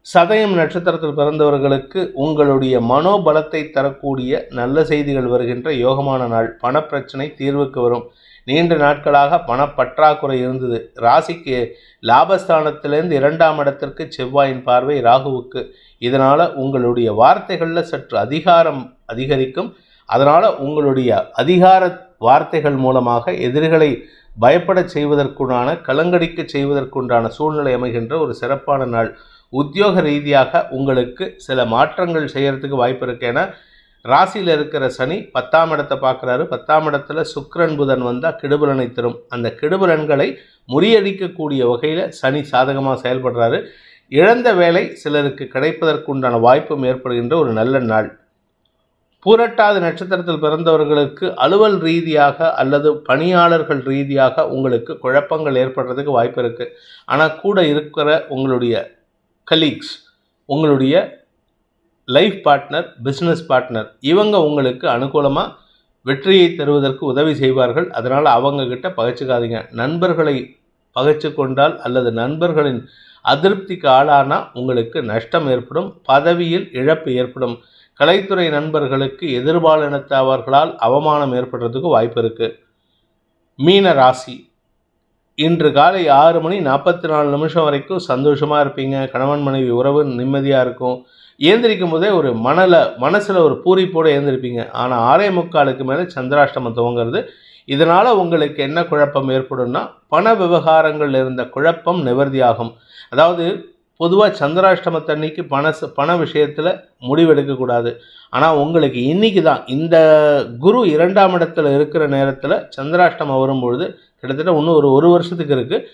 சதயம் நட்சத்திரத்தில் பிறந்தவர்களுக்கு உங்களுடைய மனோபலத்தை தரக்கூடிய நல்ல செய்திகள் வருகின்ற யோகமான நாள். பணப்பிரச்சனை தீர்வுக்கு வரும். நீண்ட நாட்களாக பணப்பற்றாக்குறை இருந்தது. ராசிக்கு லாபஸ்தானத்திலேருந்து 2ஆம் இடத்திற்கு செவ்வாயின் பார்வை ராகுவுக்கு. இதனால் உங்களுடைய வார்த்தைகளில் சற்று அதிகாரம் அதிகரிக்கும். அதனால் உங்களுடைய அதிகார வார்த்தைகள் மூலமாக எதிரிகளை பயப்பட செய்வதற்குண்டான, கலங்கடிக்க செய்வதற்குண்டான சூழ்நிலை அமைகின்ற ஒரு சிறப்பான நாள். உத்தியோக ரீதியாக உங்களுக்கு சில மாற்றங்கள் செய்கிறதுக்கு வாய்ப்பு இருக்கு. ஏன்னா ராசியில் இருக்கிற சனி 10ஆம் இடத்தை பார்க்குறாரு. 10ஆம் இடத்துல சுக்கிரன் புதன் வந்தால் கெடுபலனை தரும். அந்த கெடுபலன்களை முறியடிக்கக்கூடிய வகையில் சனி சாதகமாக செயல்படுறாரு. இழந்த வேலை சிலருக்கு கிடைப்பதற்குண்டான வாய்ப்பும் ஏற்படுகின்ற ஒரு நல்ல நாள். பூரட்டாதி நட்சத்திரத்தில் பிறந்தவர்களுக்கு அலுவல் ரீதியாக அல்லது பணியாளர்கள் ரீதியாக உங்களுக்கு குழப்பங்கள் ஏற்படுறதுக்கு வாய்ப்பு இருக்குது. ஆனால் கூட இருக்கிற உங்களுடைய கலீக்ஸ், உங்களுடைய லைஃப் பார்ட்னர், பிஸ்னஸ் பார்ட்னர், இவங்க உங்களுக்கு அனுகூலமாக வெற்றியை தருவதற்கு உதவி செய்வார்கள். அதனால் அவங்கக்கிட்ட பகைச்சிக்காதீங்க. நண்பர்களை பகைச்சு கொண்டால் அல்லது நண்பர்களின் அதிருப்திக்கு ஆளானால் உங்களுக்கு நஷ்டம் ஏற்படும். பதவியில் இழப்பு ஏற்படும். கலைத்துறை நண்பர்களுக்கு எதிர்பாலினத்தவர்களால் அவமானம் ஏற்படுறதுக்கு வாய்ப்பு இருக்குது. மீன ராசி, இன்று காலை 6:44 வரைக்கும் சந்தோஷமாக இருப்பீங்க. கணவன் மனைவி உறவு நிம்மதியாக இருக்கும். ஏந்திரிக்கும் போதே ஒரு மனசில் ஒரு பூரிப்போடு ஏந்திருப்பீங்க. ஆனால் 6:45க்கு மேலே சந்திராஷ்டமம் துவங்கிறது. இதனால் உங்களுக்கு என்ன குழப்பம் ஏற்படும்னா, பண விவகாரங்கள் இருந்த குழப்பம் நிவர்த்தியாகும். அதாவது பொதுவாக சந்திராஷ்டமத்தன்னைக்கு பண விஷயத்தில் முடிவெடுக்கக்கூடாது. ஆனால் உங்களுக்கு இன்றைக்கி தான் இந்த குரு 2ஆம் இடத்துல இருக்கிற நேரத்தில் சந்திராஷ்டமம் வரும்பொழுது கிட்டத்தட்ட இன்னும் ஒரு வருஷத்துக்கு இருக்குது.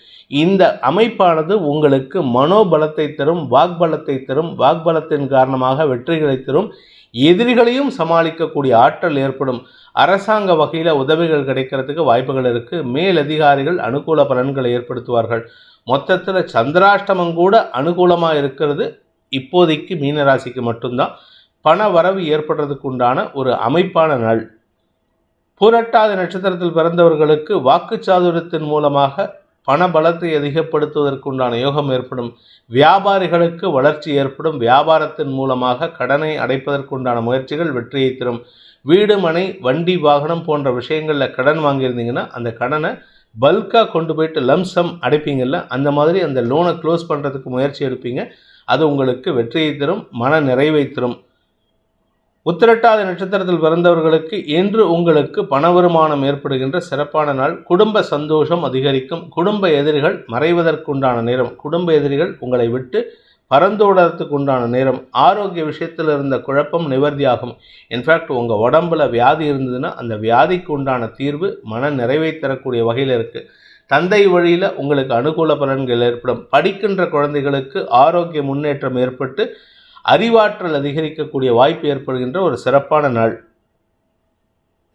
இந்த அமைப்பானது உங்களுக்கு மனோபலத்தை தரும், வாக்பலத்தை தரும். வாக்பலத்தின் காரணமாக வெற்றிகளை தரும். எதிரிகளையும் சமாளிக்கக்கூடிய ஆற்றல் ஏற்படும். அரசாங்க வகையில் உதவிகள் கிடைக்கிறதுக்கு வாய்ப்புகள் இருக்குது. மேலதிகாரிகள் அனுகூல பலன்களை ஏற்படுத்துவார்கள். மொத்தத்தில் சந்திராஷ்டமம் கூட அனுகூலமாக இருக்கிறது இப்போதைக்கு மீனராசிக்கு மட்டும்தான். பண வரவு ஏற்படுறதுக்கு உண்டான ஒரு அமைப்பான நாள். பூரட்டாதி நட்சத்திரத்தில் பிறந்தவர்களுக்கு வாக்குச்சாதுரியத்தின் மூலமாக பண பலத்தை அதிகப்படுத்துவதற்குண்டான யோகம் ஏற்படும். வியாபாரிகளுக்கு வளர்ச்சி ஏற்படும். வியாபாரத்தின் மூலமாக கடனை அடைப்பதற்குண்டான முயற்சிகள் வெற்றியை தரும். வீடு, மனை, வண்டி, வாகனம் போன்ற விஷயங்களில் கடன் வாங்கியிருந்தீங்கன்னா அந்த கடனை பல்காக கொண்டு போயிட்டு லம்சம் அடைப்பீங்கள்ல, அந்த மாதிரி அந்த லோனை க்ளோஸ் பண்ணுறதுக்கு முயற்சி எடுப்பீங்க. அது உங்களுக்கு வெற்றியை தரும், மன நிறைவை தரும். உத்திரட்டாதி நட்சத்திரத்தில் பிறந்தவர்களுக்கு இன்று உங்களுக்கு பண வருமானம் ஏற்படுகின்ற சிறப்பான நாள். குடும்ப சந்தோஷம் அதிகரிக்கும். குடும்ப எதிரிகள் மறைவதற்குண்டான நேரம். குடும்ப எதிரிகள் உங்களை விட்டு பறந்தோடறதுக்கு உண்டான நேரம். ஆரோக்கிய விஷயத்தில் இருந்த குழப்பம் நிவர்த்தியாகும். இன்ஃபேக்ட் உங்கள் உடம்புல வியாதி இருந்ததுன்னா அந்த வியாதிக்கு உண்டான தீர்வு மன நிறைவை தரக்கூடிய வகையில் இருக்குது. தந்தை வழியில் உங்களுக்கு அனுகூல பலன்கள் ஏற்படும். படிக்கின்ற குழந்தைகளுக்கு ஆரோக்கிய முன்னேற்றம் ஏற்பட்டு அறிவாற்றல் அதிகரிக்கக்கூடிய வாய்ப்பு ஏற்படுகின்ற ஒரு சிறப்பான நாள்.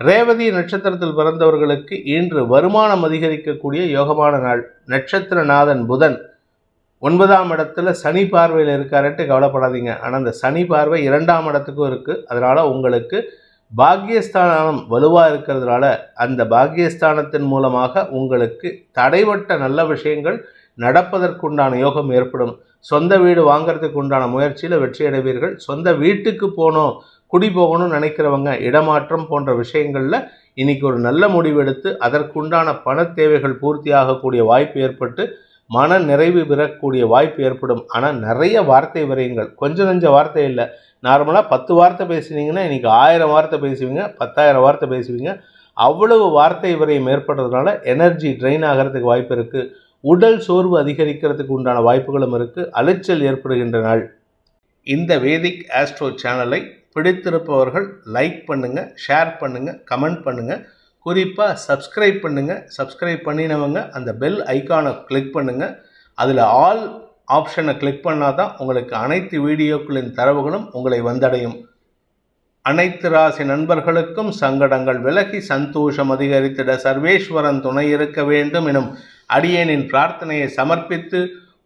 ரேவதி நட்சத்திரத்தில் பிறந்தவர்களுக்கு இன்று வருமானம் அதிகரிக்கக்கூடிய யோகமான நாள். நட்சத்திரநாதன் புதன் 9ஆம் இடத்துல சனி பார்வையில் இருக்காருன்ட்டு கவலைப்படாதீங்க. ஆனால் அந்த சனி பார்வை 2ஆம் இடத்துக்கும் இருக்குது. அதனால் உங்களுக்கு பாக்கியஸ்தானம் வலுவாக இருக்கிறதுனால அந்த பாக்கியஸ்தானத்தின் மூலமாக உங்களுக்கு தடைபட்ட நல்ல விஷயங்கள் நடப்பதற்குண்டான யோகம் ஏற்படும். சொந்த வீடு வாங்கிறதுக்கு உண்டான முயற்சியில் வெற்றி அடைவீர்கள். சொந்த வீட்டுக்கு போகணும், குடி போகணும்னு நினைக்கிறவங்க இடமாற்றம் போன்ற விஷயங்களில் இன்றைக்கி ஒரு நல்ல முடிவெடுத்து அதற்குண்டான பண தேவைகள் பூர்த்தி ஆகக்கூடிய வாய்ப்பு ஏற்பட்டு மன நிறைவு பெறக்கூடிய வாய்ப்பு ஏற்படும். ஆனால் நிறைய வார்த்தை விரயங்கள், கொஞ்சம் நஞ்ச வார்த்தை இல்லை. நார்மலாக 10 வார்த்தை பேசுனீங்கன்னா இன்றைக்கி 1000 வார்த்தை பேசுவீங்க, 10,000 வார்த்தை பேசுவீங்க. அவ்வளவு வார்த்தை விரயம் ஏற்படுறதுனால எனர்ஜி ட்ரெயின் ஆகிறதுக்கு வாய்ப்பு இருக்குது. உடல் சோர்வு அதிகரிக்கிறதுக்கு உண்டான வாய்ப்புகளும் இருக்குது. அலைச்சல் ஏற்படுகின்ற நாள். இந்த வேதிக் ஆஸ்ட்ரோ சேனலை பிடித்திருப்பவர்கள் லைக் பண்ணுங்கள், ஷேர் பண்ணுங்கள், கமெண்ட் பண்ணுங்கள். குறிப்பாக சப்ஸ்கிரைப் பண்ணுங்கள். சப்ஸ்கிரைப் பண்ணினவங்க அந்த பெல் ஐக்கானை கிளிக் பண்ணுங்கள். அதில் ஆல் ஆப்ஷனை கிளிக் பண்ணால் தான் உங்களுக்கு அனைத்து வீடியோக்களின் தரவுகளும் உங்களை வந்தடையும். அனைத்து ராசி நண்பர்களுக்கும் சங்கடங்கள் விலகி சந்தோஷம் அதிகரித்திட சர்வேஸ்வரன் துணை இருக்க வேண்டும் எனும் அடியேனின் பிரார்த்தனையை சமர்ப்பித்து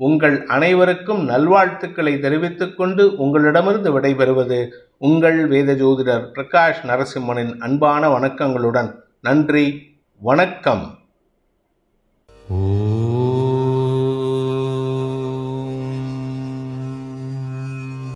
உங்கள் அனைவருக்கும் நல்வாழ்த்துக்களை தெரிவித்துக் கொண்டு உங்களிடமிருந்து விடைபெறுவது உங்கள் வேத ஜோதிடர் பிரகாஷ் நரசிம்மனின் அன்பான வணக்கங்களுடன். நன்றி, வணக்கம்.